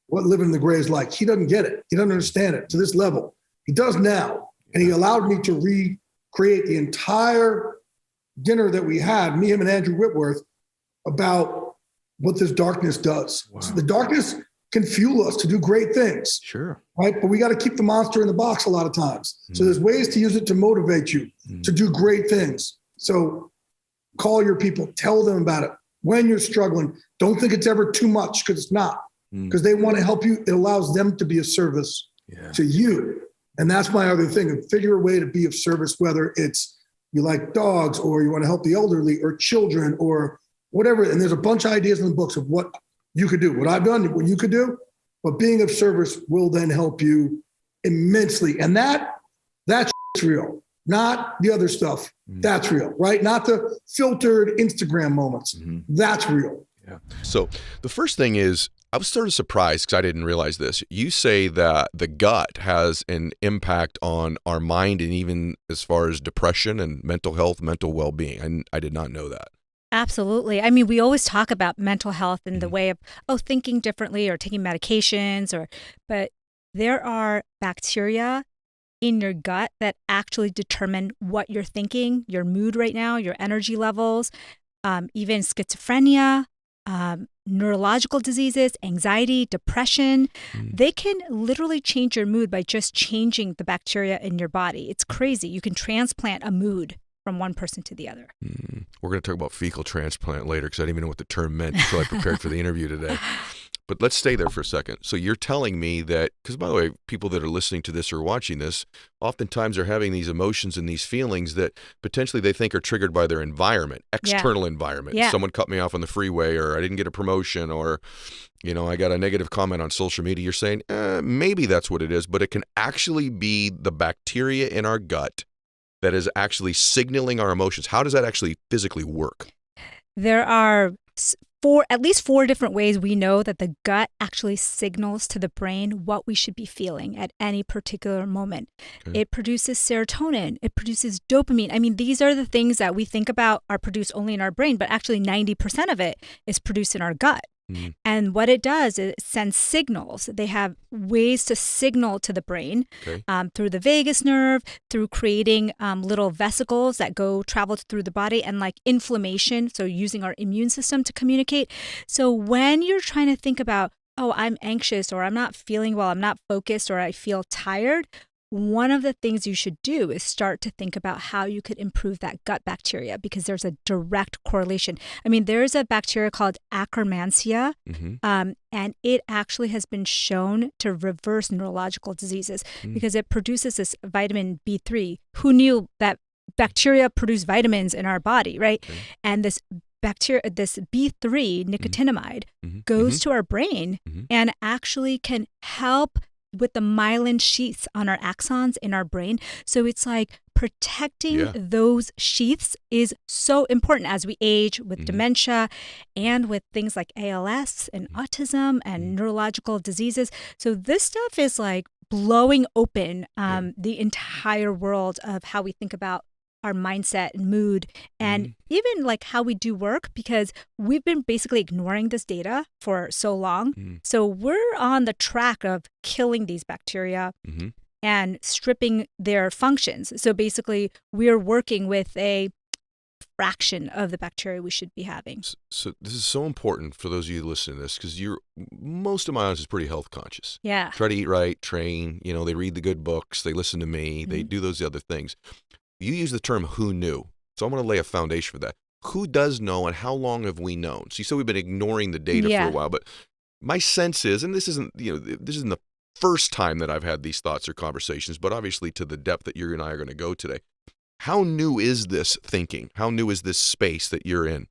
what living in the gray is like. He doesn't get it. He doesn't understand it to this level. He does now. And he allowed me to recreate the entire dinner that we had, me, him, and Andrew Whitworth, about what this darkness does. Wow. So the darkness can fuel us to do great things. Sure. Right? But we got to keep the monster in the box a lot of times. So there's ways to use it to motivate you to do great things. So call your people, tell them about it. When you're struggling, don't think it's ever too much, because it's not. Because they want to help you. It allows them to be of service to you. And that's my other thing. Figure a way to be of service, whether it's you like dogs or you want to help the elderly or children or whatever. And there's a bunch of ideas in the books of what you could do, what I've done, what you could do. But being of service will then help you immensely. And that's real, not the other stuff. That's real, right? Not the filtered Instagram moments. That's real. Yeah. So the first thing is, I was sort of surprised because I didn't realize this. You say that the gut has an impact on our mind, and even as far as depression and mental health, mental well-being. I did not know that. Absolutely. I mean, we always talk about mental health in the way of, thinking differently or taking medications, but there are bacteria in your gut that actually determine what you're thinking, your mood right now, your energy levels, even schizophrenia, neurological diseases, anxiety, depression. They can literally change your mood by just changing the bacteria in your body. It's crazy. You can transplant a mood from one person to the other. We're going to talk about fecal transplant later because I didn't even know what the term meant until I prepared for the interview today. But let's stay there for a second. So you're telling me that, because by the way, people that are listening to this or watching this, oftentimes are having these emotions and these feelings that potentially they think are triggered by their environment, external environment. Yeah. Someone cut me off on the freeway, or I didn't get a promotion, or, I got a negative comment on social media. You're saying, maybe that's what it is, but it can actually be the bacteria in our gut that is actually signaling our emotions. How does that actually physically work? There are at least four different ways we know that the gut actually signals to the brain what we should be feeling at any particular moment. Okay. It produces serotonin. It produces dopamine. I mean, these are the things that we think about are produced only in our brain, but actually 90% of it is produced in our gut. And what it does is it sends signals. They have ways to signal to the brain through the vagus nerve, through creating little vesicles that travel through the body, and like inflammation. So using our immune system to communicate. So when you're trying to think about, I'm anxious, or I'm not feeling well, I'm not focused, or I feel tired, one of the things you should do is start to think about how you could improve that gut bacteria, because there's a direct correlation. I mean, there's a bacteria called Akkermansia, and it actually has been shown to reverse neurological diseases because it produces this vitamin B3. Who knew that bacteria produce vitamins in our body, right? Okay. And this bacteria, this B3 nicotinamide, goes to our brain and actually can help with the myelin sheaths on our axons in our brain. So it's like protecting those sheaths is so important as we age with dementia and with things like ALS and autism and neurological diseases. So this stuff is like blowing open the entire world of how we think about our mindset and mood and even like how we do work, because we've been basically ignoring this data for so long. So we're on the track of killing these bacteria and stripping their functions. So basically we're working with a fraction of the bacteria we should be having. So this is so important for those of you listening to this, because most of my audience is pretty health conscious. Yeah. Try to eat right, train, they read the good books, they listen to me, they do those other things. You use the term "who knew," so I'm going to lay a foundation for that. Who does know, and how long have we known? So you said we've been ignoring the data for a while, but my sense is, and this isn't the first time that I've had these thoughts or conversations, but obviously to the depth that you and I are going to go today. How new is this thinking? How new is this space that you're in?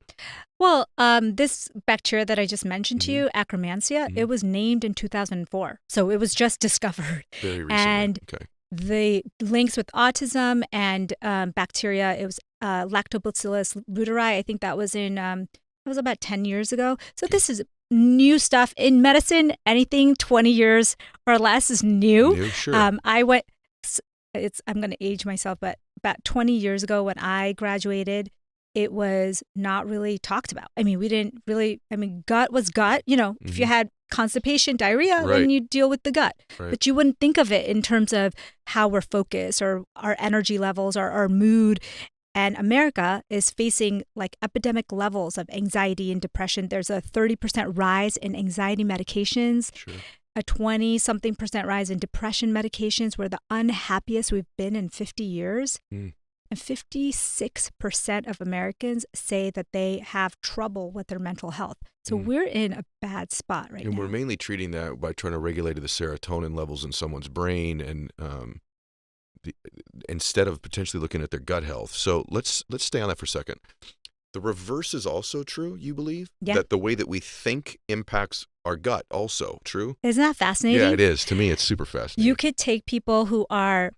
Well, this bacteria that I just mentioned to you, Akkermansia, it was named in 2004, so it was just discovered. Very recently. And okay. The links with autism and bacteria, it was Lactobacillus reuteri. I think that was about 10 years ago. So this is new stuff in medicine. Anything 20 years or less is new. Sure. I'm going to age myself, but about 20 years ago when I graduated, it was not really talked about. I mean, gut was gut. If you had constipation, diarrhea, then you deal with the gut. Right. But you wouldn't think of it in terms of how we're focused or our energy levels or our mood. And America is facing like epidemic levels of anxiety and depression. There's a 30% rise in anxiety medications, a 20-something% rise in depression medications. We're the unhappiest we've been in 50 years. And 56% of Americans say that they have trouble with their mental health. So we're in a bad spot right now. And we're mainly treating that by trying to regulate the serotonin levels in someone's brain, and instead of potentially looking at their gut health. So let's stay on that for a second. The reverse is also true, you believe? Yeah. That the way that we think impacts our gut also, true? Isn't that fascinating? Yeah, it is. To me, it's super fascinating. You could take people who are,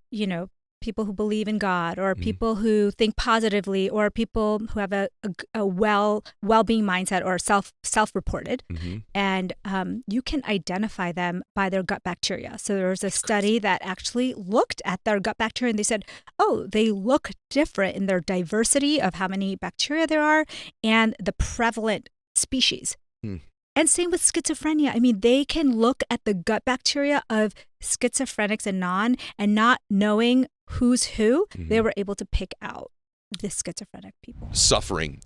people who believe in God, or people who think positively, or people who have a well-being mindset, or self-reported, and you can identify them by their gut bacteria. So there was a study that actually looked at their gut bacteria, and they said, oh, they look different in their diversity of how many bacteria there are and the prevalent species. And same with schizophrenia. I mean, they can look at the gut bacteria of schizophrenics and not knowing who's who, they were able to pick out the schizophrenic people. Suffering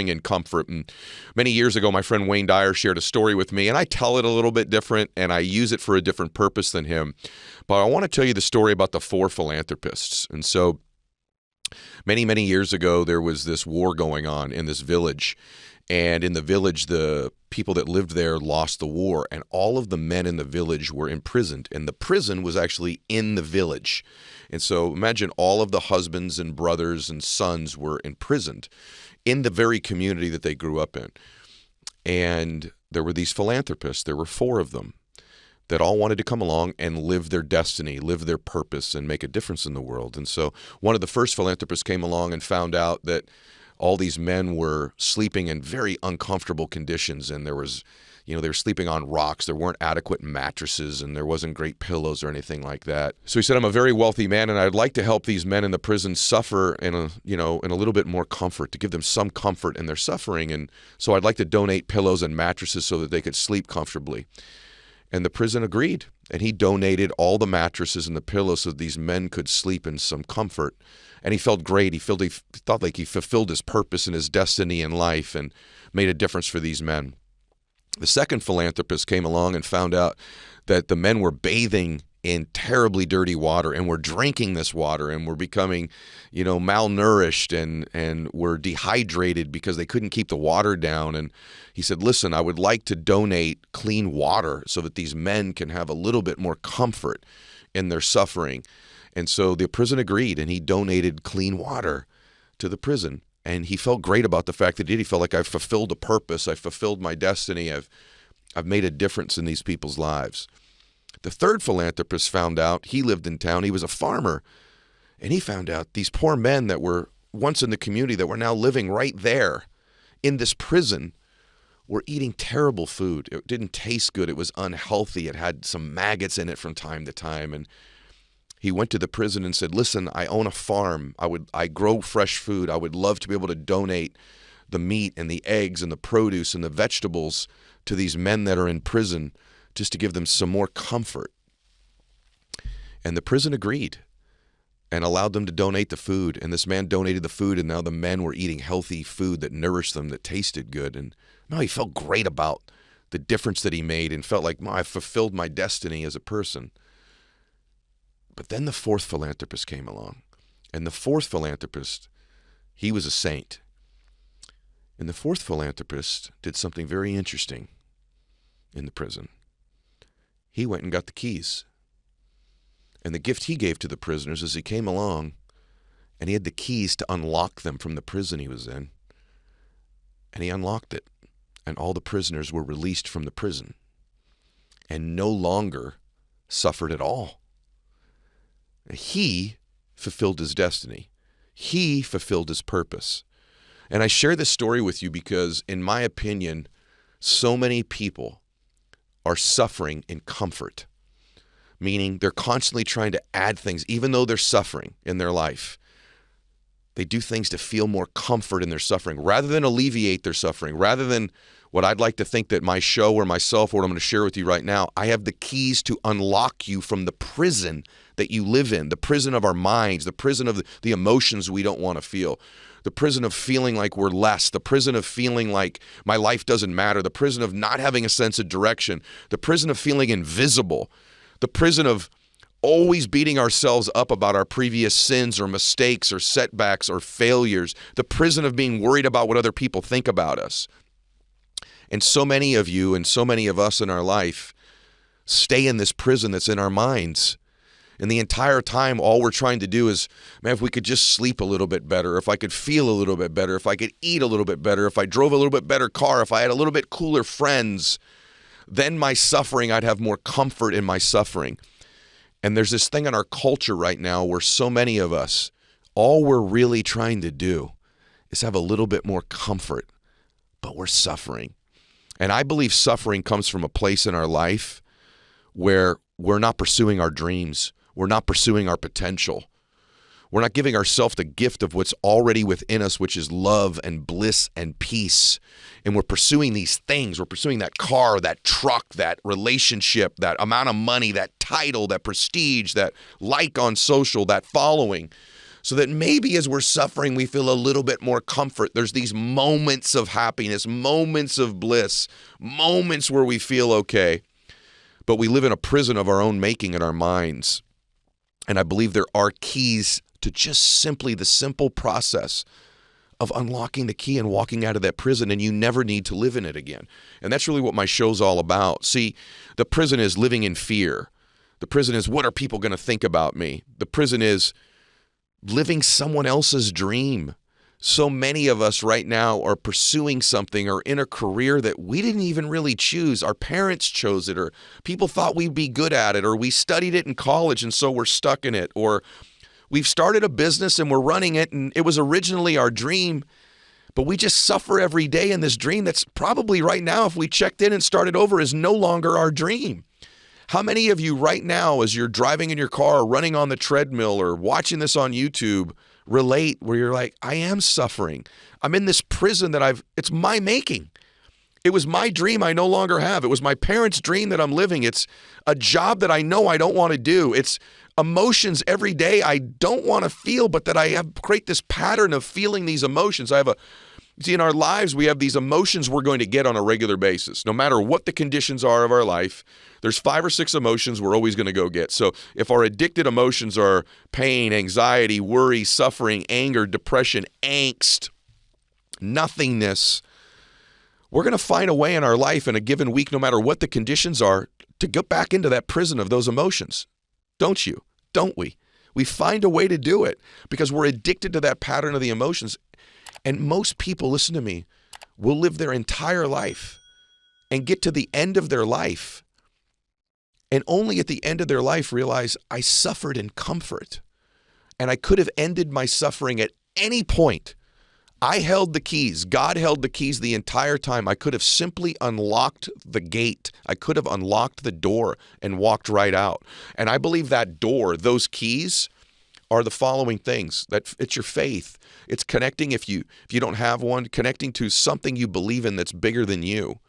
and comfort. And many years ago, my friend Wayne Dyer shared a story with me, and I tell it a little bit different, and I use it for a different purpose than him. But I want to tell you the story about the 4 philanthropists. And so many, many years ago, there was this war going on in this village. And in the village, the people that lived there lost the war, and all of the men in the village were imprisoned. And the prison was actually in the village. And so imagine all of the husbands and brothers and sons were imprisoned in the very community that they grew up in. And there were these philanthropists. There were 4 of them that all wanted to come along and live their destiny, live their purpose, and make a difference in the world. And so one of the first philanthropists came along and found out that all these men were sleeping in very uncomfortable conditions, and there was, they were sleeping on rocks. There weren't adequate mattresses, and there wasn't great pillows or anything like that. So he said, I'm a very wealthy man, and I'd like to help these men in the prison suffer in a little bit more comfort, to give them some comfort in their suffering. And so I'd like to donate pillows and mattresses so that they could sleep comfortably. And the prison agreed, and he donated all the mattresses and the pillows so that these men could sleep in some comfort. And he felt great. He thought like he fulfilled his purpose and his destiny in life and made a difference for these men. The second philanthropist came along and found out that the men were bathing in terribly dirty water, and we're drinking this water and we're becoming, malnourished and we're dehydrated because they couldn't keep the water down. And he said, listen, I would like to donate clean water so that these men can have a little bit more comfort in their suffering. And so the prison agreed, and he donated clean water to the prison. And he felt great about the fact that he felt like I've fulfilled a purpose. I've fulfilled my destiny. I've made a difference in these people's lives. The third philanthropist found out, he lived in town, he was a farmer, and he found out these poor men that were once in the community that were now living right there in this prison were eating terrible food. It didn't taste good. It was unhealthy. It had some maggots in it from time to time. And he went to the prison and said, listen, I own a farm. I grow fresh food. I would love to be able to donate the meat and the eggs and the produce and the vegetables to these men that are in prison, just to give them some more comfort. And the prison agreed and allowed them to donate the food. And this man donated the food, and now the men were eating healthy food that nourished them, that tasted good. And he felt great about the difference that he made and felt like, I fulfilled my destiny as a person. But then the fourth philanthropist came along. And the fourth philanthropist, he was a saint. And the fourth philanthropist did something very interesting in the prison. He went and got the keys. And the gift he gave to the prisoners is he came along and he had the keys to unlock them from the prison he was in. And he unlocked it. And all the prisoners were released from the prison and no longer suffered at all. He fulfilled his destiny. He fulfilled his purpose. And I share this story with you because, in my opinion, so many people are suffering in comfort, meaning they're constantly trying to add things, even though they're suffering in their life. They do things to feel more comfort in their suffering rather than alleviate their suffering, rather than what I'd like to think that my show or myself, or what I'm going to share with you right now, I have the keys to unlock you from the prison that you live in, the prison of our minds, the prison of the emotions we don't want to feel, the prison of feeling like we're less, the prison of feeling like my life doesn't matter, the prison of not having a sense of direction, the prison of feeling invisible, the prison of always beating ourselves up about our previous sins or mistakes or setbacks or failures, the prison of being worried about what other people think about us. And so many of you and so many of us in our life stay in this prison that's in our minds. And the entire time, all we're trying to do is, man, if we could just sleep a little bit better, if I could feel a little bit better, if I could eat a little bit better, if I drove a little bit better car, if I had a little bit cooler friends, then my suffering, I'd have more comfort in my suffering. And there's this thing in our culture right now where so many of us, all we're really trying to do is have a little bit more comfort, but we're suffering. And I believe suffering comes from a place in our life where we're not pursuing our dreams. We're not pursuing our potential. We're not giving ourselves the gift of what's already within us, which is love and bliss and peace. And we're pursuing these things. We're pursuing that car, that truck, that relationship, that amount of money, that title, that prestige, that like on social, that following. So that maybe as we're suffering, we feel a little bit more comfort. There's these moments of happiness, moments of bliss, moments where we feel okay. But we live in a prison of our own making in our minds. And I believe there are keys to just simply the simple process of unlocking the key and walking out of that prison, and you never need to live in it again. And that's really what my show's all about. See, the prison is living in fear. The prison is, what are people going to think about me? The prison is living someone else's dream. So many of us right now are pursuing something or in a career that we didn't even really choose. Our parents chose it, or people thought we'd be good at it, or we studied it in college and so we're stuck in it, or we've started a business and we're running it and it was originally our dream, but we just suffer every day in this dream that's probably right now, if we checked in and started over, is no longer our dream. How many of you right now, as you're driving in your car or running on the treadmill or watching this on YouTube, relate where you're like, I am suffering. I'm in this prison that it's my making. It was my dream I no longer have. It was my parents' dream that I'm living. It's a job that I know I don't want to do. It's emotions every day I don't want to feel, but that I create this pattern of feeling these emotions. I have See, in our lives, we have these emotions we're going to get on a regular basis. No matter what the conditions are of our life, there's 5 or 6 emotions we're always going to go get. So if our addicted emotions are pain, anxiety, worry, suffering, anger, depression, angst, nothingness, we're going to find a way in our life in a given week, no matter what the conditions are, to get back into that prison of those emotions. Don't you? Don't we? We find a way to do it because we're addicted to that pattern of the emotions. And most people, listen to me, will live their entire life and get to the end of their life and only at the end of their life realize I suffered in comfort and I could have ended my suffering at any point. I held the keys. God held the keys the entire time. I could have simply unlocked the gate. I could have unlocked the door and walked right out. And I believe that door, those keys, are the following things. That it's your faith. It's connecting, if you don't have one, connecting to something you believe in that's bigger than you.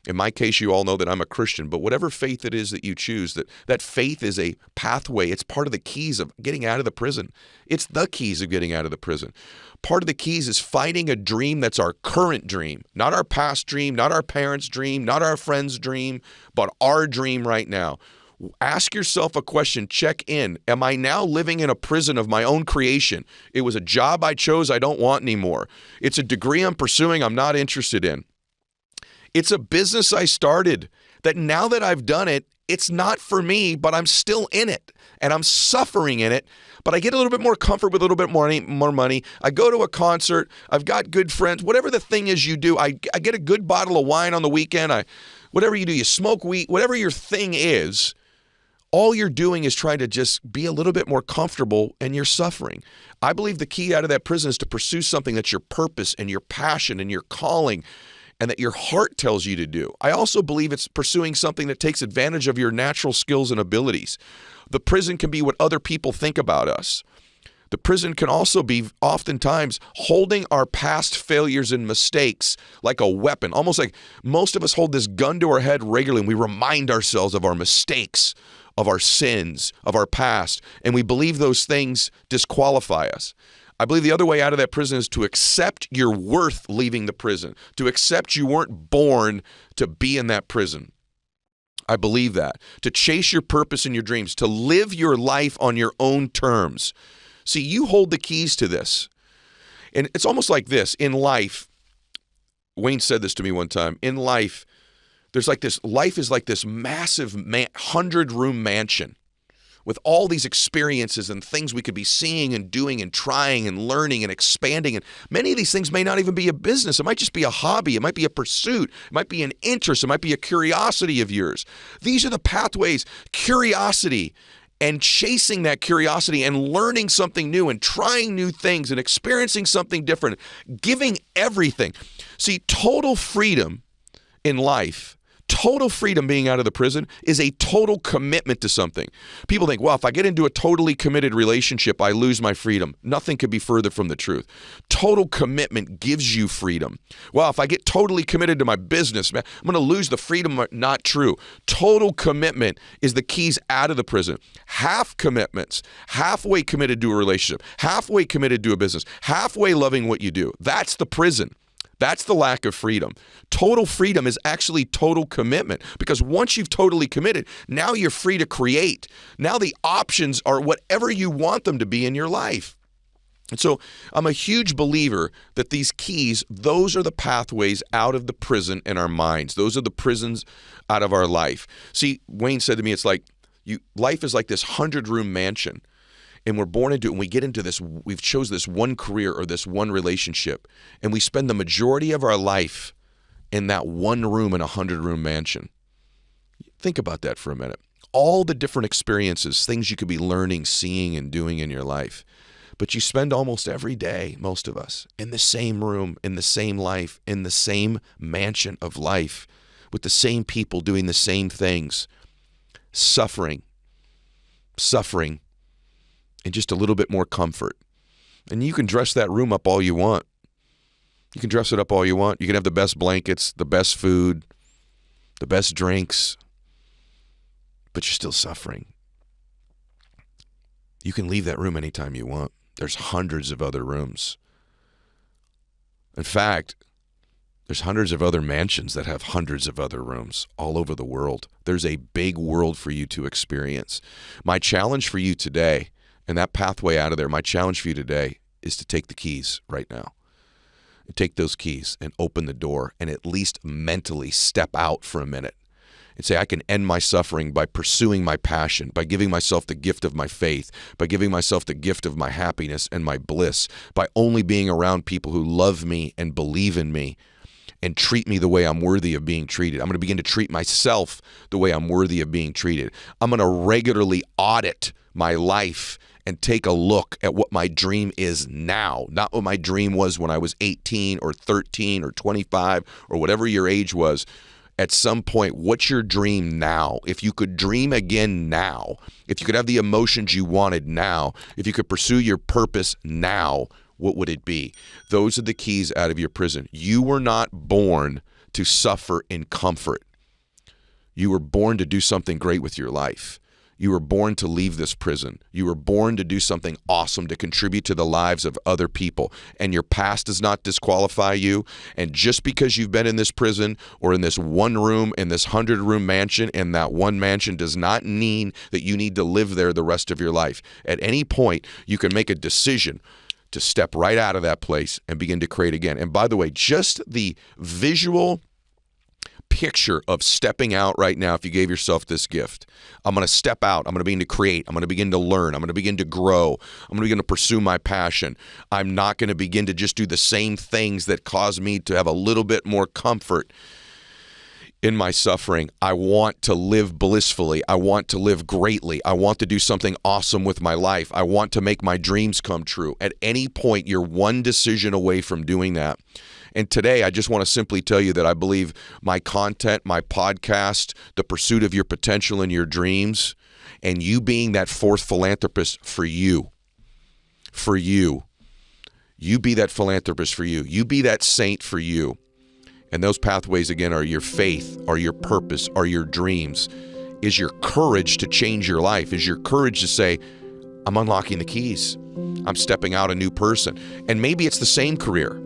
In my case, you all know that I'm a Christian, but whatever faith it is that you choose, that faith is a pathway. It's part of the keys of getting out of the prison. It's the keys of getting out of the prison. Part of the keys is finding a dream that's our current dream, not our past dream, not our parents' dream, not our friend's dream, but our dream right now. Ask yourself a question, check in. Am I now living in a prison of my own creation? It was a job I chose I don't want anymore. It's a degree I'm pursuing I'm not interested in. It's a business I started that now that I've done it, it's not for me, but I'm still in it and I'm suffering in it, but I get a little bit more comfort with a little bit more money. I go to a concert. I've got good friends. Whatever the thing is you do, I get a good bottle of wine on the weekend. Whatever you do, you smoke weed, whatever your thing is, all you're doing is trying to just be a little bit more comfortable and you're suffering. I believe the key out of that prison is to pursue something that's your purpose and your passion and your calling and that your heart tells you to do. I also believe it's pursuing something that takes advantage of your natural skills and abilities. The prison can be what other people think about us. The prison can also be oftentimes holding our past failures and mistakes like a weapon, almost like most of us hold this gun to our head regularly and we remind ourselves of our mistakes, of our sins, of our past, and we believe those things disqualify us. I believe the other way out of that prison is to accept your worth leaving the prison, to accept you weren't born to be in that prison. I believe that. To chase your purpose and your dreams, to live your life on your own terms. See, you hold the keys to this. And it's almost like this. In life, Wayne said this to me one time, in life, life is like this massive 100-room mansion with all these experiences and things we could be seeing and doing and trying and learning and expanding. And many of these things may not even be a business. It might just be a hobby. It might be a pursuit. It might be an interest. It might be a curiosity of yours. These are the pathways, curiosity and chasing that curiosity and learning something new and trying new things and experiencing something different, giving everything. See, total freedom in life, total freedom being out of the prison is a total commitment to something. People think, well, if I get into a totally committed relationship, I lose my freedom. Nothing could be further from the truth. Total commitment gives you freedom. Well, if I get totally committed to my business, man, I'm going to lose the freedom. Not true. Total commitment is the keys out of the prison. Half commitments, halfway committed to a relationship, halfway committed to a business, halfway loving what you do. That's the prison. That's the lack of freedom. Total freedom is actually total commitment because once you've totally committed, now you're free to create. Now the options are whatever you want them to be in your life. And so I'm a huge believer that these keys, those are the pathways out of the prison in our minds. Those are the prisons out of our life. See, Wayne said to me, it's like life is like this 100-room mansion. And we're born into it, and we get into this, we've chose this one career or this one relationship, and we spend the majority of our life in that one room in a 100-room mansion. Think about that for a minute. All the different experiences, things you could be learning, seeing, and doing in your life. But you spend almost every day, most of us, in the same room, in the same life, in the same mansion of life, with the same people doing the same things, suffering, and just a little bit more comfort. And you can dress that room up all you want. You can dress it up all you want. You can have the best blankets, the best food, the best drinks, but you're still suffering. You can leave that room anytime you want. There's hundreds of other rooms. In fact, there's hundreds of other mansions that have hundreds of other rooms all over the world. There's a big world for you to experience. My challenge for you today, and that pathway out of there, my challenge for you today is to take the keys right now. Take those keys and open the door and at least mentally step out for a minute and say, I can end my suffering by pursuing my passion, by giving myself the gift of my faith, by giving myself the gift of my happiness and my bliss, by only being around people who love me and believe in me and treat me the way I'm worthy of being treated. I'm going to begin to treat myself the way I'm worthy of being treated. I'm going to regularly audit my life and take a look at what my dream is now, not what my dream was when I was 18 or 13 or 25 or whatever your age was. At some point, what's your dream now? If you could dream again now, if you could have the emotions you wanted now, if you could pursue your purpose now, what would it be? Those are the keys out of your prison. You were not born to suffer in comfort. You were born to do something great with your life. You were born to leave this prison. You were born to do something awesome, to contribute to the lives of other people. And your past does not disqualify you. And just because you've been in this prison or in this one room, in this 100-room mansion, and that one mansion does not mean that you need to live there the rest of your life. At any point, you can make a decision to step right out of that place and begin to create again. And by the way, just the visual picture of stepping out right now, if you gave yourself this gift, I'm going to step out. I'm going to begin to create. I'm going to begin to learn. I'm going to begin to grow. I'm going to begin to pursue my passion. I'm not going to begin to just do the same things that cause me to have a little bit more comfort in my suffering. I want to live blissfully. I want to live greatly. I want to do something awesome with my life. I want to make my dreams come true. At any point, you're one decision away from doing that. And today, I just want to simply tell you that I believe my content, my podcast, the pursuit of your potential and your dreams, and you being that fourth philanthropist for you. You be that philanthropist for you. You be that saint for you. And those pathways, again, are your faith, are your purpose, are your dreams, is your courage to change your life, is your courage to say, I'm unlocking the keys. I'm stepping out a new person. And maybe it's the same career.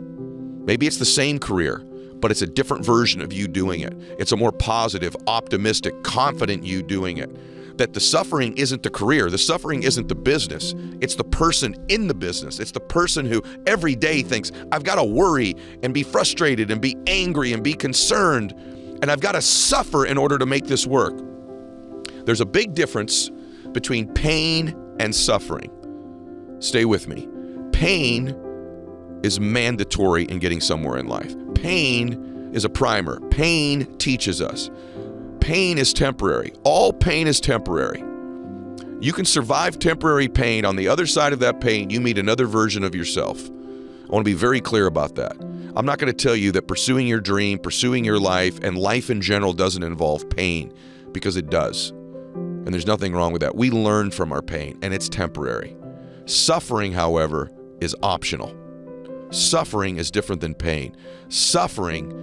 Maybe it's the same career, but it's a different version of you doing it. It's a more positive, optimistic, confident you doing it. That the suffering isn't the career. The suffering isn't the business. It's the person in the business. It's the person who every day thinks, I've got to worry and be frustrated and be angry and be concerned, and I've got to suffer in order to make this work. There's a big difference between pain and suffering. Stay with me. Pain is mandatory in getting somewhere in life. Pain is a primer. Pain teaches us. Pain is temporary. All pain is temporary. You can survive temporary pain. On the other side of that pain, you meet another version of yourself. I want to be very clear about that. I'm not going to tell you that pursuing your dream, pursuing your life, and life in general doesn't involve pain, because it does. And there's nothing wrong with that. We learn from our pain, and it's temporary. Suffering, however, is optional. Suffering is different than pain. Suffering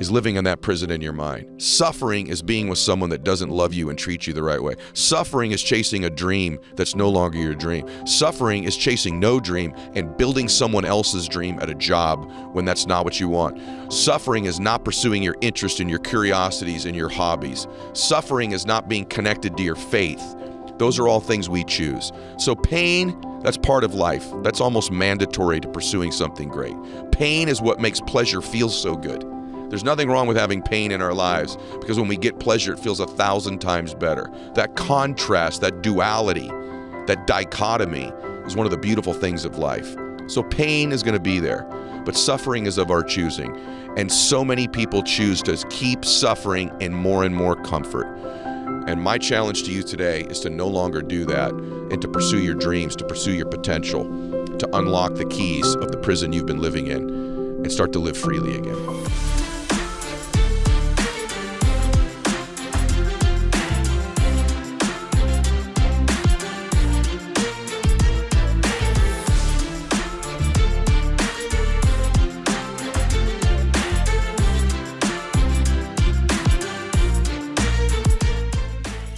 is living in that prison in your mind. Suffering is being with someone that doesn't love you and treat you the right way. Suffering is chasing a dream that's no longer your dream. Suffering is chasing no dream and building someone else's dream at a job when that's not what you want. Suffering is not pursuing your interest and your curiosities and your hobbies. Suffering is not being connected to your faith. Those are all things we choose. So pain, that's part of life. That's almost mandatory to pursuing something great. Pain is what makes pleasure feel so good. There's nothing wrong with having pain in our lives, because when we get pleasure, it feels 1,000 times better. That contrast, that duality, that dichotomy is one of the beautiful things of life. So pain is going to be there, but suffering is of our choosing. And so many people choose to keep suffering in more and more comfort. And my challenge to you today is to no longer do that and to pursue your dreams, to pursue your potential, to unlock the keys of the prison you've been living in and start to live freely again.